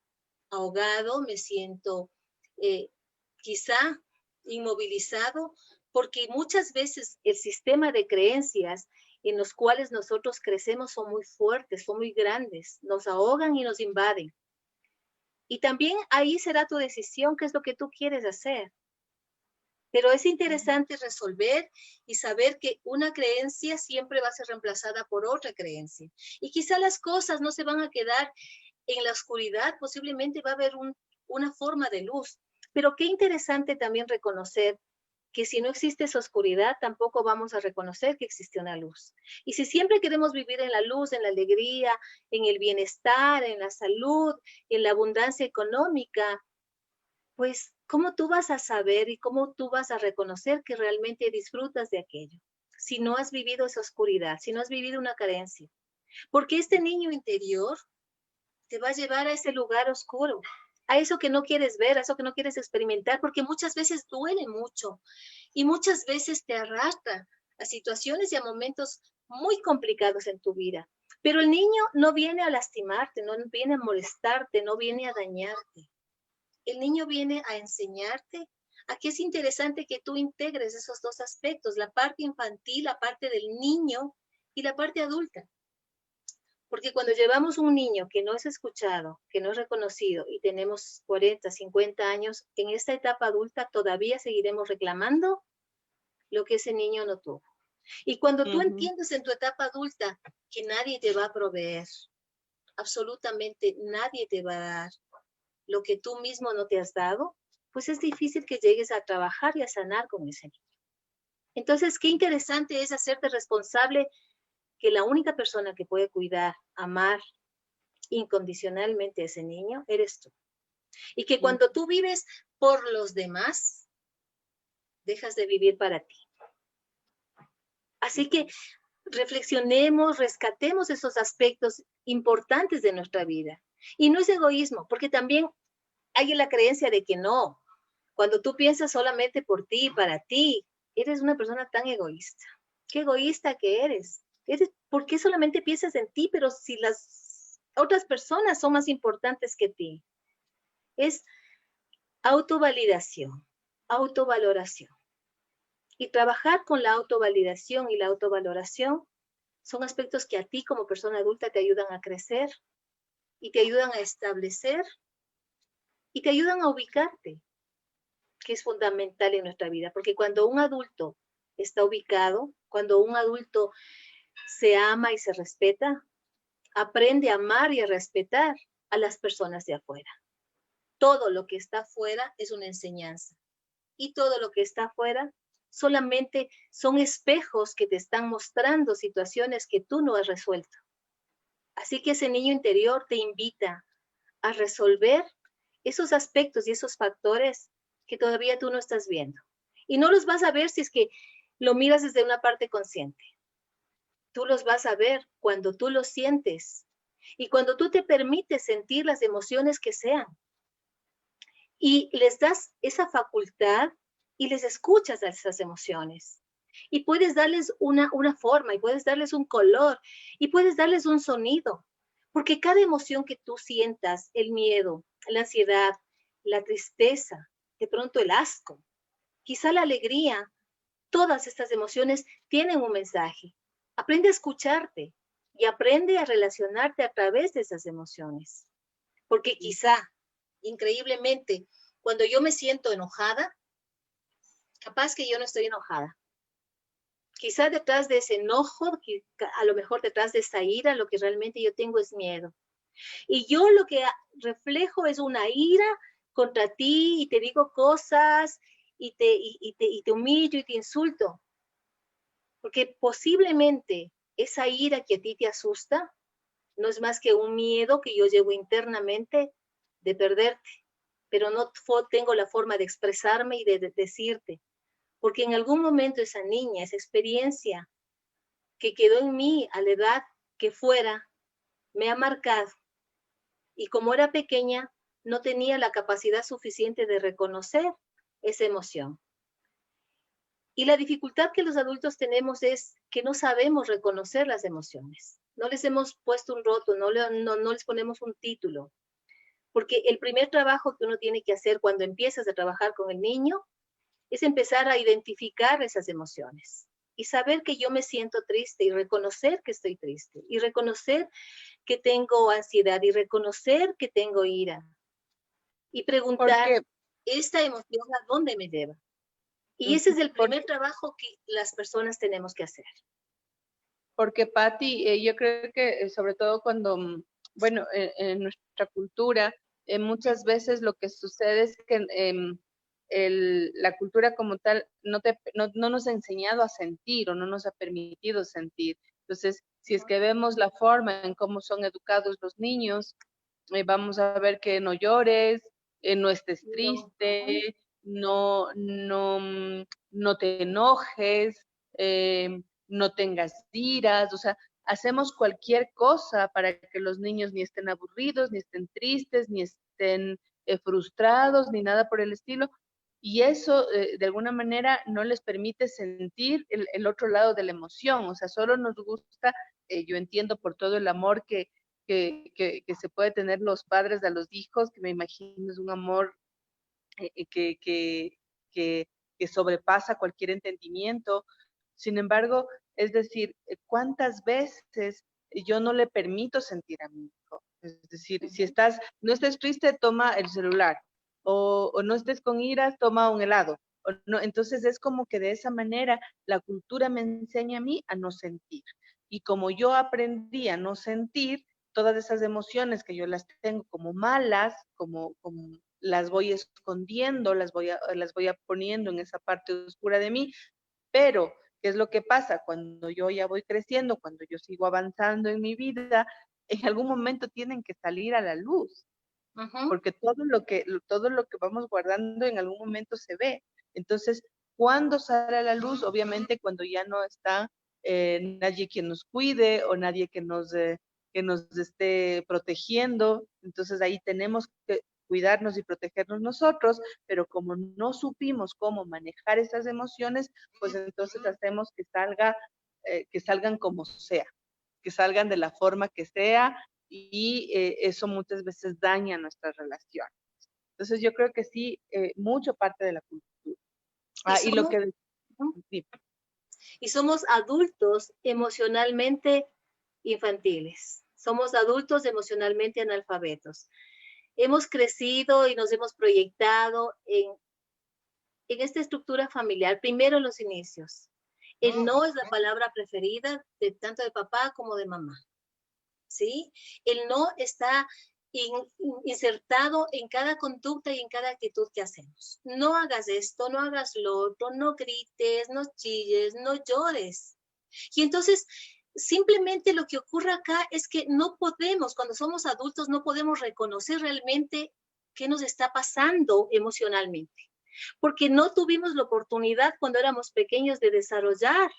ahogado, me siento quizá inmovilizado, porque muchas veces el sistema de creencias en los cuales nosotros crecemos son muy fuertes, son muy grandes, nos ahogan y nos invaden. Y también ahí será tu decisión, qué es lo que tú quieres hacer. Pero es interesante resolver y saber que una creencia siempre va a ser reemplazada por otra creencia. Y quizá las cosas no se van a quedar en la oscuridad, posiblemente va a haber una forma de luz. Pero qué interesante también reconocer que si no existe esa oscuridad, tampoco vamos a reconocer que existe una luz. Y si siempre queremos vivir en la luz, en la alegría, en el bienestar, en la salud, en la abundancia económica, pues, ¿cómo tú vas a saber y cómo tú vas a reconocer que realmente disfrutas de aquello? Si no has vivido esa oscuridad, si no has vivido una carencia. Porque este niño interior te va a llevar a ese lugar oscuro, a eso que no quieres ver, a eso que no quieres experimentar, porque muchas veces duele mucho y muchas veces te arrastra a situaciones y a momentos muy complicados en tu vida. Pero el niño no viene a lastimarte, no viene a molestarte, no viene a dañarte. El niño viene a enseñarte a que es interesante que tú integres esos dos aspectos, la parte infantil, la parte del niño y la parte adulta. Porque cuando llevamos un niño que no es escuchado, que no es reconocido y tenemos 40, 50 años, en esta etapa adulta todavía seguiremos reclamando lo que ese niño no tuvo. Y cuando tú entiendes en tu etapa adulta que nadie te va a proveer, absolutamente nadie te va a dar lo que tú mismo no te has dado, pues es difícil que llegues a trabajar y a sanar con ese niño. Entonces, qué interesante es hacerte responsable que la única persona que puede cuidar, amar incondicionalmente a ese niño, eres tú. Y que cuando tú vives por los demás, dejas de vivir para ti. Así que reflexionemos, rescatemos esos aspectos importantes de nuestra vida. Y no es egoísmo, porque también hay la creencia de que no. Cuando tú piensas solamente por ti y para ti, eres una persona tan egoísta. Qué egoísta que eres. ¿Por qué solamente piensas en ti, pero si las otras personas son más importantes que ti? Es autovalidación, autovaloración. Y trabajar con la autovalidación y la autovaloración son aspectos que a ti como persona adulta te ayudan a crecer y te ayudan a establecer y te ayudan a ubicarte, que es fundamental en nuestra vida. Porque cuando un adulto está ubicado, cuando un adulto se ama y se respeta, aprende a amar y a respetar a las personas de afuera. Todo lo que está afuera es una enseñanza. Y todo lo que está afuera solamente son espejos que te están mostrando situaciones que tú no has resuelto. Así que ese niño interior te invita a resolver esos aspectos y esos factores que todavía tú no estás viendo. Y no los vas a ver si es que lo miras desde una parte consciente. Tú los vas a ver cuando tú los sientes y cuando tú te permites sentir las emociones que sean. Y les das esa facultad y les escuchas a esas emociones. Y puedes darles una forma, y puedes darles un color, y puedes darles un sonido. Porque cada emoción que tú sientas, el miedo, la ansiedad, la tristeza, de pronto el asco, quizá la alegría, todas estas emociones tienen un mensaje. Aprende a escucharte y aprende a relacionarte a través de esas emociones. Porque quizá, increíblemente, cuando yo me siento enojada, capaz que yo no estoy enojada. Quizá detrás de ese enojo, a lo mejor detrás de esa ira, lo que realmente yo tengo es miedo. Y yo lo que reflejo es una ira contra ti y te digo cosas y te humillo y te insulto. Porque posiblemente esa ira que a ti te asusta no es más que un miedo que yo llevo internamente de perderte, pero no tengo la forma de expresarme y de decirte. Porque en algún momento esa niña, esa experiencia que quedó en mí a la edad que fuera, me ha marcado. Y como era pequeña, no tenía la capacidad suficiente de reconocer esa emoción. Y la dificultad que los adultos tenemos es que no sabemos reconocer las emociones. No les hemos puesto un rótulo, no les ponemos un título. Porque el primer trabajo que uno tiene que hacer cuando empiezas a trabajar con el niño es empezar a identificar esas emociones y saber que yo me siento triste y reconocer que estoy triste y reconocer que tengo ansiedad y reconocer que tengo ira y preguntar, Porque, ¿esta emoción a dónde me lleva? Y ese es el primer trabajo que las personas tenemos que hacer. porque Patti, yo creo que sobre todo cuando, bueno, en nuestra cultura, muchas veces lo que sucede es que la cultura como tal no nos ha enseñado a sentir o no nos ha permitido sentir. Entonces, si es que vemos la forma en cómo son educados los niños, vamos a ver que no llores, no estés triste, no te enojes, no tengas iras, o sea, hacemos cualquier cosa para que los niños ni estén aburridos, ni estén tristes, ni estén frustrados, ni nada por el estilo. Y eso, de alguna manera, no les permite sentir el otro lado de la emoción. O sea, solo nos gusta, yo entiendo por todo el amor que se puede tener los padres a los hijos, que me imagino es un amor eh, que, que, que, que sobrepasa cualquier entendimiento. Sin embargo, es decir, ¿cuántas veces yo no le permito sentir a mi hijo? Es decir, si no estés triste, toma el celular, o no estés con iras, toma un helado. O no, entonces es como que de esa manera la cultura me enseña a mí a no sentir. Y como yo aprendí a no sentir, todas esas emociones que yo las tengo como malas, como las voy escondiendo, las voy poniendo en esa parte oscura de mí, pero ¿qué es lo que pasa? Cuando yo ya voy creciendo, cuando yo sigo avanzando en mi vida, en algún momento tienen que salir a la luz, porque todo lo que vamos guardando en algún momento se ve. Entonces, ¿cuándo sale a la luz? Obviamente cuando ya no está nadie quien nos cuide o nadie que nos esté protegiendo. Entonces ahí tenemos que cuidarnos y protegernos nosotros, pero como no supimos cómo manejar esas emociones, pues entonces hacemos que salgan como sea, que salgan de la forma que sea, y eso muchas veces daña nuestras relaciones. Entonces yo creo que sí, mucho parte de la cultura. Y Y lo somos, que... Sí. y somos adultos emocionalmente infantiles. Somos adultos emocionalmente analfabetos. Hemos crecido y nos hemos proyectado en esta estructura familiar, primero en los inicios. El no es la palabra preferida de tanto de papá como de mamá. ¿Sí? El no está insertado en cada conducta y en cada actitud que hacemos. No hagas esto, no hagas lo otro, no grites, no chilles, no llores. Y entonces, simplemente lo que ocurre acá es que no podemos, cuando somos adultos, no podemos reconocer realmente qué nos está pasando emocionalmente, porque no tuvimos la oportunidad cuando éramos pequeños de desarrollar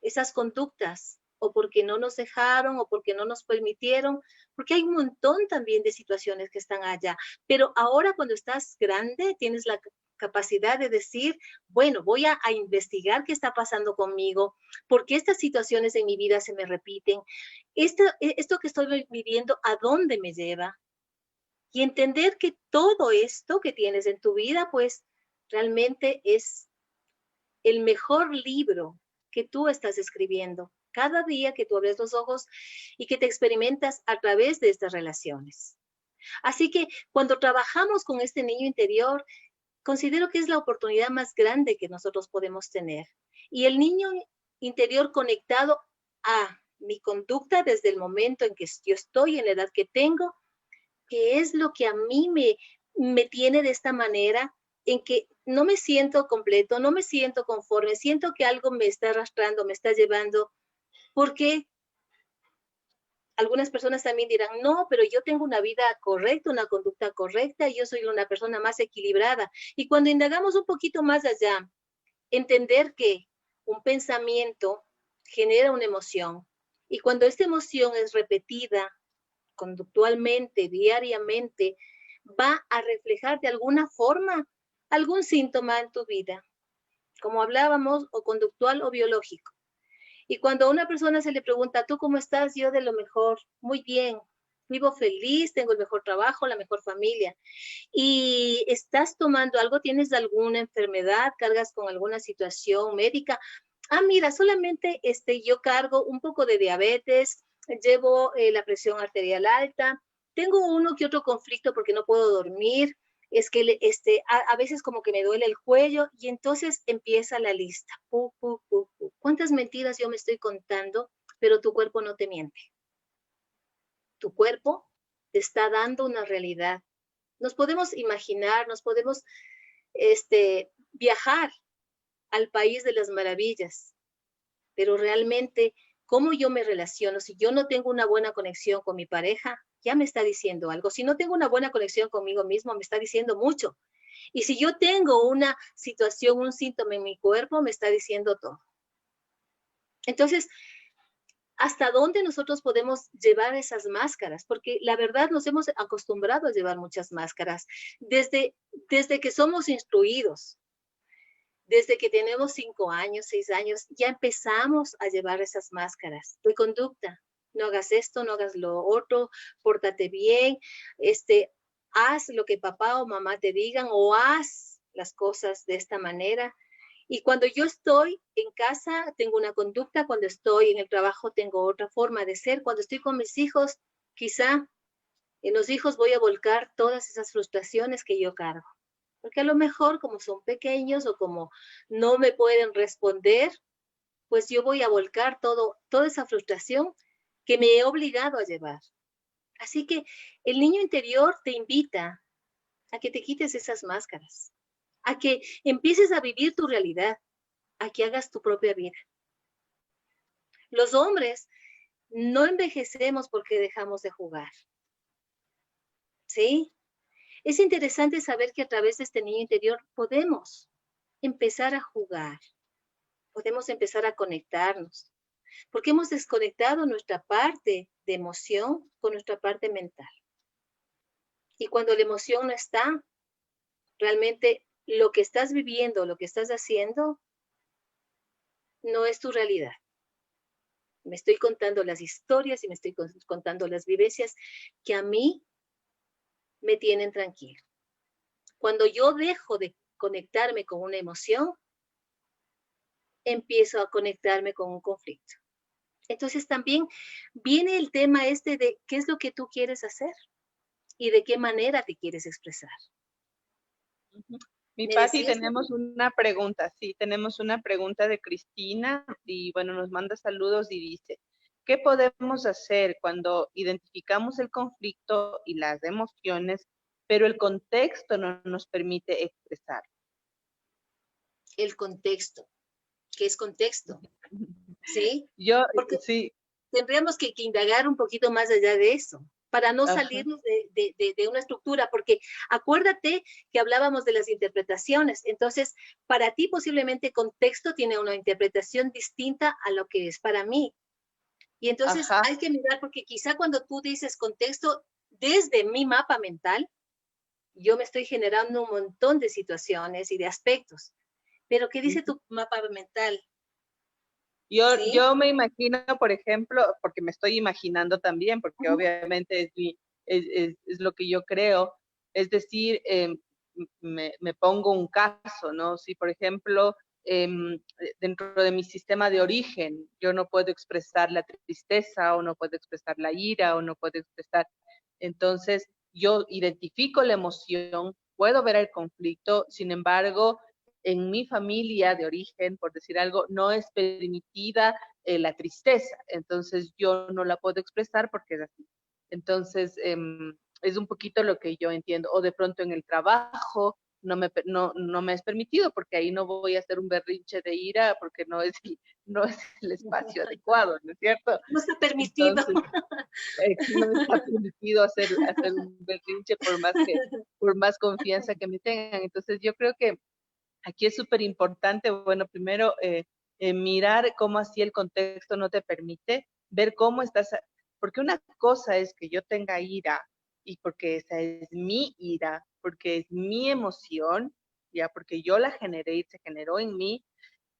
esas conductas, o porque no nos dejaron, o porque no nos permitieron, porque hay un montón también de situaciones que están allá. Pero ahora cuando estás grande, tienes la capacidad de decir, bueno, voy a investigar qué está pasando conmigo, por qué estas situaciones en mi vida se me repiten, esto que estoy viviendo, ¿a dónde me lleva? Y entender que todo esto que tienes en tu vida, pues realmente es el mejor libro que tú estás escribiendo cada día que tú abres los ojos y que te experimentas a través de estas relaciones. Así que cuando trabajamos con este niño interior, considero que es la oportunidad más grande que nosotros podemos tener. Y el niño interior conectado a mi conducta desde el momento en que yo estoy, en la edad que tengo, que es lo que a mí me tiene de esta manera, en que no me siento completo, no me siento conforme, siento que algo me está arrastrando, me está llevando, porque algunas personas también dirán, no, pero yo tengo una vida correcta, una conducta correcta, y yo soy una persona más equilibrada. Y cuando indagamos un poquito más allá, entender que un pensamiento genera una emoción, y cuando esta emoción es repetida conductualmente, diariamente, va a reflejar de alguna forma algún síntoma en tu vida, como hablábamos, o conductual o biológico. Y cuando a una persona se le pregunta, ¿tú cómo estás? Yo de lo mejor, muy bien, vivo feliz, tengo el mejor trabajo, la mejor familia. Y estás tomando algo, tienes alguna enfermedad, cargas con alguna situación médica. Ah, mira, solamente yo cargo un poco de diabetes, llevo la presión arterial alta, tengo uno que otro conflicto porque no puedo dormir, es que a veces como que me duele el cuello, y entonces empieza la lista. ¿Cuántas mentiras yo me estoy contando? Pero tu cuerpo no te miente. Tu cuerpo te está dando una realidad. Nos podemos imaginar, nos podemos viajar al país de las maravillas, pero realmente, ¿cómo yo me relaciono? Si yo no tengo una buena conexión con mi pareja, ya me está diciendo algo. Si no tengo una buena conexión conmigo mismo, me está diciendo mucho. Y si yo tengo una situación, un síntoma en mi cuerpo, me está diciendo todo. Entonces, ¿hasta dónde nosotros podemos llevar esas máscaras? Porque la verdad nos hemos acostumbrado a llevar muchas máscaras desde que somos instruidos. Desde que tenemos 5 años, 6 años, ya empezamos a llevar esas máscaras de conducta. No hagas esto, no hagas lo otro, pórtate bien, haz lo que papá o mamá te digan, o haz las cosas de esta manera. Y cuando yo estoy en casa, tengo una conducta; cuando estoy en el trabajo, tengo otra forma de ser; cuando estoy con mis hijos, quizá en los hijos voy a volcar todas esas frustraciones que yo cargo. Porque a lo mejor, como son pequeños o como no me pueden responder, pues yo voy a volcar toda esa frustración que me he obligado a llevar. Así que el niño interior te invita a que te quites esas máscaras, a que empieces a vivir tu realidad, a que hagas tu propia vida. Los hombres no envejecemos porque dejamos de jugar, ¿sí? Es interesante saber que a través de este niño interior podemos empezar a jugar, podemos empezar a conectarnos, porque hemos desconectado nuestra parte de emoción con nuestra parte mental. Y cuando la emoción no está, realmente lo que estás viviendo, lo que estás haciendo, no es tu realidad. Me estoy contando las historias y me estoy contando las vivencias que a mí me tienen tranquilo. Cuando yo dejo de conectarme con una emoción, empiezo a conectarme con un conflicto. Entonces también viene el tema de qué es lo que tú quieres hacer y de qué manera te quieres expresar. Mi Pati, tenemos una pregunta, sí, tenemos una pregunta de Cristina y bueno, nos manda saludos y dice, ¿qué podemos hacer cuando identificamos el conflicto y las emociones, pero el contexto no nos permite expresar? El contexto. ¿Qué es contexto? ¿Sí? Porque sí. Tendríamos que indagar un poquito más allá de eso, para no salirnos de una estructura, porque acuérdate que hablábamos de las interpretaciones. Entonces, para ti posiblemente contexto tiene una interpretación distinta a lo que es para mí. Y entonces hay que mirar, porque quizá cuando tú dices contexto, desde mi mapa mental, yo me estoy generando un montón de situaciones y de aspectos. Pero ¿qué dice tu mapa mental? Yo me imagino, por ejemplo, porque me estoy imaginando también, porque obviamente es lo que yo creo, es decir, me pongo un caso, ¿no? Si, por ejemplo, dentro de mi sistema de origen. Yo no puedo expresar la tristeza, o no puedo expresar la ira, o no puedo expresar. Entonces, yo identifico la emoción, puedo ver el conflicto, sin embargo, en mi familia de origen, por decir algo, no es permitida la tristeza. Entonces, yo no la puedo expresar porque es así. Entonces, es un poquito lo que yo entiendo. O de pronto en el trabajo, no me es permitido, porque ahí no voy a hacer un berrinche de ira, porque no es el espacio adecuado, ¿no es cierto? No está permitido. Entonces, no me está permitido hacer un berrinche por más confianza que me tengan. Entonces, yo creo que aquí es súper importante, bueno, primero mirar cómo así el contexto no te permite, ver cómo estás, porque una cosa es que yo tenga ira, y porque esa es mi ira, porque es mi emoción, ya, porque yo la generé y se generó en mí,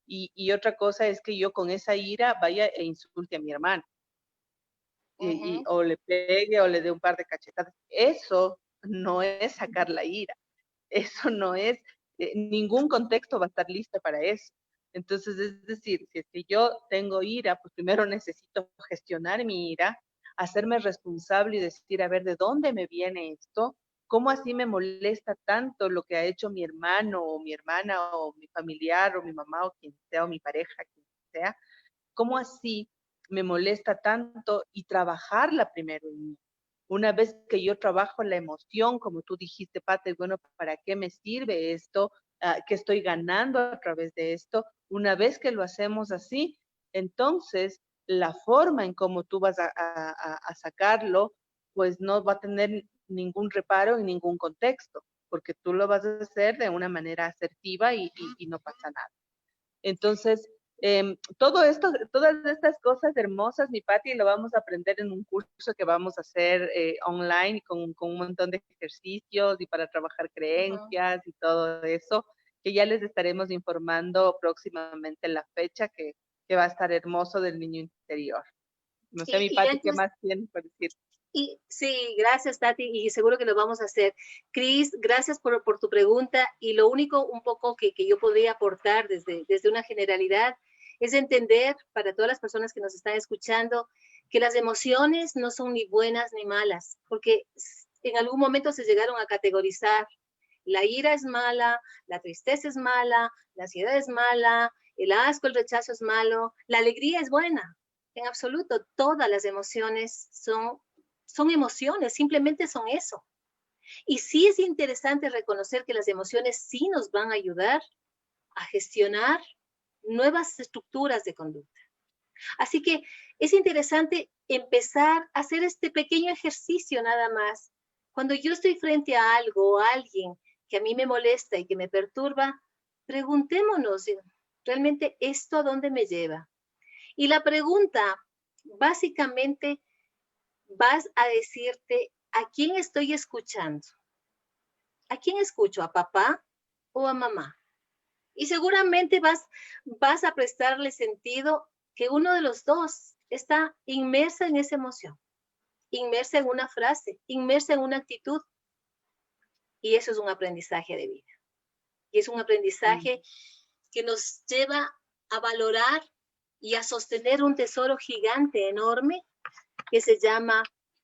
y otra cosa es que yo con esa ira vaya e insulte a mi hermano, o le pegue o le dé un par de cachetadas. Eso no es sacar la ira, eso no es, ningún contexto va a estar listo para eso. Entonces, es decir, si es que yo tengo ira, pues primero necesito gestionar mi ira, hacerme responsable y decir, a ver, ¿de dónde me viene esto? ¿Cómo así me molesta tanto lo que ha hecho mi hermano o mi hermana o mi familiar o mi mamá o quien sea o mi pareja, quien sea? ¿Cómo así me molesta tanto? Y trabajarla primero en mí. Una vez que yo trabajo la emoción, como tú dijiste, Pate, bueno, ¿para qué me sirve esto? ¿Qué estoy ganando a través de esto? Una vez que lo hacemos así, entonces la forma en cómo tú vas a sacarlo, pues no va a tener ningún reparo en ningún contexto, porque tú lo vas a hacer de una manera asertiva y no pasa nada. Entonces, todo esto, todas estas cosas hermosas, mi Pati, lo vamos a aprender en un curso que vamos a hacer online con un montón de ejercicios y para trabajar creencias y todo eso, que ya les estaremos informando próximamente la fecha que va a estar hermoso del niño interior. No sé, mi Y Pati, ¿qué antes, más tienes para decir? y sí, gracias, Tati, y seguro que lo vamos a hacer. Cris, gracias por tu pregunta. Y lo único un poco que yo podría aportar desde una generalidad es entender para todas las personas que nos están escuchando que las emociones no son ni buenas ni malas, porque en algún momento se llegaron a categorizar. La ira es mala, la tristeza es mala, la ansiedad es mala, el asco, el rechazo es malo, la alegría es buena. En absoluto, todas las emociones son emociones, simplemente son eso. Y sí es interesante reconocer que las emociones sí nos van a ayudar a gestionar nuevas estructuras de conducta. Así que es interesante empezar a hacer este pequeño ejercicio nada más. Cuando yo estoy frente a algo o a alguien que a mí me molesta y que me perturba, preguntémonos, ¿realmente esto a dónde me lleva? Y la pregunta básicamente vas a decirte a quién estoy escuchando. ¿A quién escucho? ¿A papá o a mamá? Y seguramente vas a prestarle sentido que uno de los dos está inmersa en esa emoción, inmersa en una frase, inmersa en una actitud. Y eso es un aprendizaje de vida. Y es un aprendizaje que nos lleva a valorar y a sostener un tesoro gigante, enorme, que se llama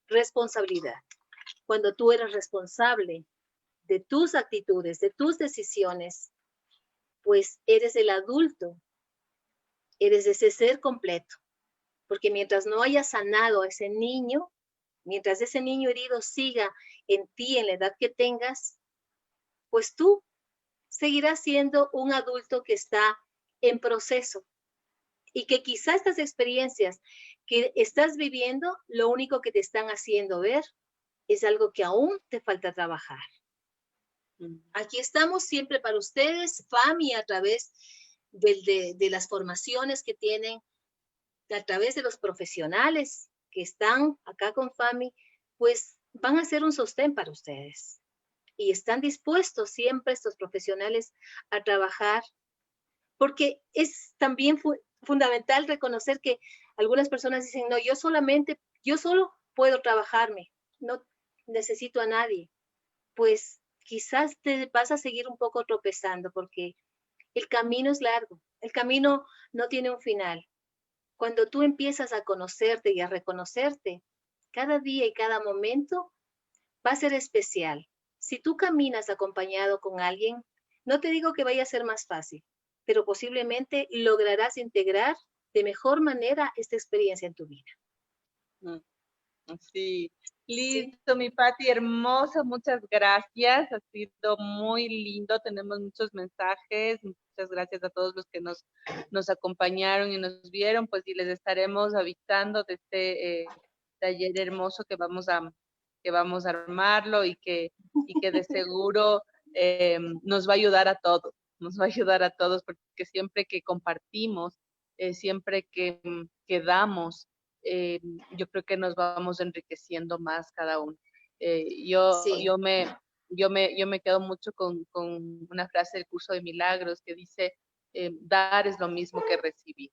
responsabilidad. Cuando tú eres responsable de tus actitudes, de tus decisiones, pues eres el adulto, eres ese ser completo. Porque mientras no hayas sanado a ese niño, mientras ese niño herido siga en ti en la edad que tengas, pues tú seguirás siendo un adulto que está en proceso y que quizá estas experiencias que estás viviendo, lo único que te están haciendo ver es algo que aún te falta trabajar. Aquí estamos siempre para ustedes, FAMI, a través de las formaciones que tienen, a través de los profesionales que están acá con FAMI, pues van a ser un sostén para ustedes. Y están dispuestos siempre estos profesionales a trabajar, porque es también fundamental reconocer que algunas personas dicen, no, yo solo puedo trabajarme, no necesito a nadie. Pues quizás te vas a seguir un poco tropezando, porque El camino es largo, el camino no tiene un final. Cuando tú empiezas a conocerte y a reconocerte, cada día y cada momento va a ser especial. Si tú caminas acompañado con alguien, no te digo que vaya a ser más fácil, pero posiblemente lograrás integrar de mejor manera esta experiencia en tu vida. Mm, Sí, Sí, listo, mi Pati, hermosa, muchas gracias, ha sido muy lindo, tenemos muchos mensajes, muchas gracias a todos los que nos acompañaron y nos vieron, pues y les estaremos avisando de este taller hermoso que vamos a armarlo y que de seguro nos va a ayudar a todos, nos va a ayudar a todos, porque siempre que compartimos, siempre que damos, eh, yo creo que nos vamos enriqueciendo más cada uno. Eh, yo, sí, yo, me, yo me quedo mucho con una frase del curso de milagros que dice, dar es lo mismo que recibir.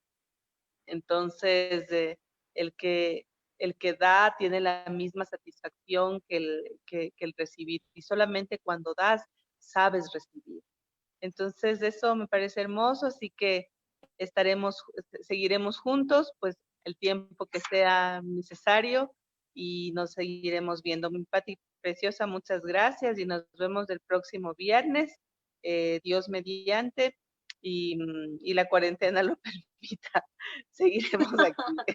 Entonces, el que, el que da tiene la misma satisfacción que el recibir. Y solamente cuando das, sabes recibir. Entonces, eso me parece hermoso, así que seguiremos juntos, pues el tiempo que sea necesario y nos seguiremos viendo. Mi Pati preciosa, muchas gracias y nos vemos el próximo viernes, Dios mediante, y la cuarentena lo permita. Seguiremos aquí.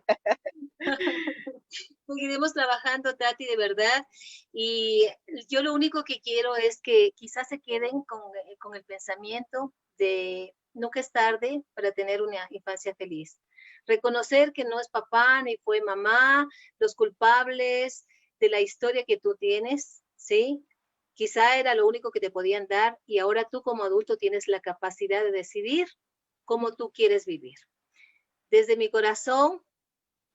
seguiremos trabajando, Tati, de verdad. Y yo lo único que quiero es que quizás se queden con el pensamiento de nunca es tarde para tener una infancia feliz. Reconocer que no es papá ni fue mamá los culpables de la historia que tú tienes, ¿sí? Quizá era lo único que te podían dar y ahora tú como adulto tienes la capacidad de decidir cómo tú quieres vivir. Desde mi corazón,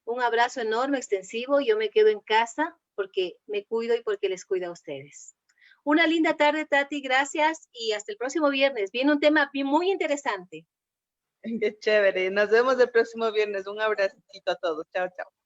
un abrazo enorme, extensivo. Yo me quedo en casa porque me cuido y porque les cuido a ustedes. Una linda tarde, Tati, gracias y hasta el próximo viernes. Viene un tema muy interesante. Qué chévere. Nos vemos el próximo viernes. Un abracito a todos. Chao, chao.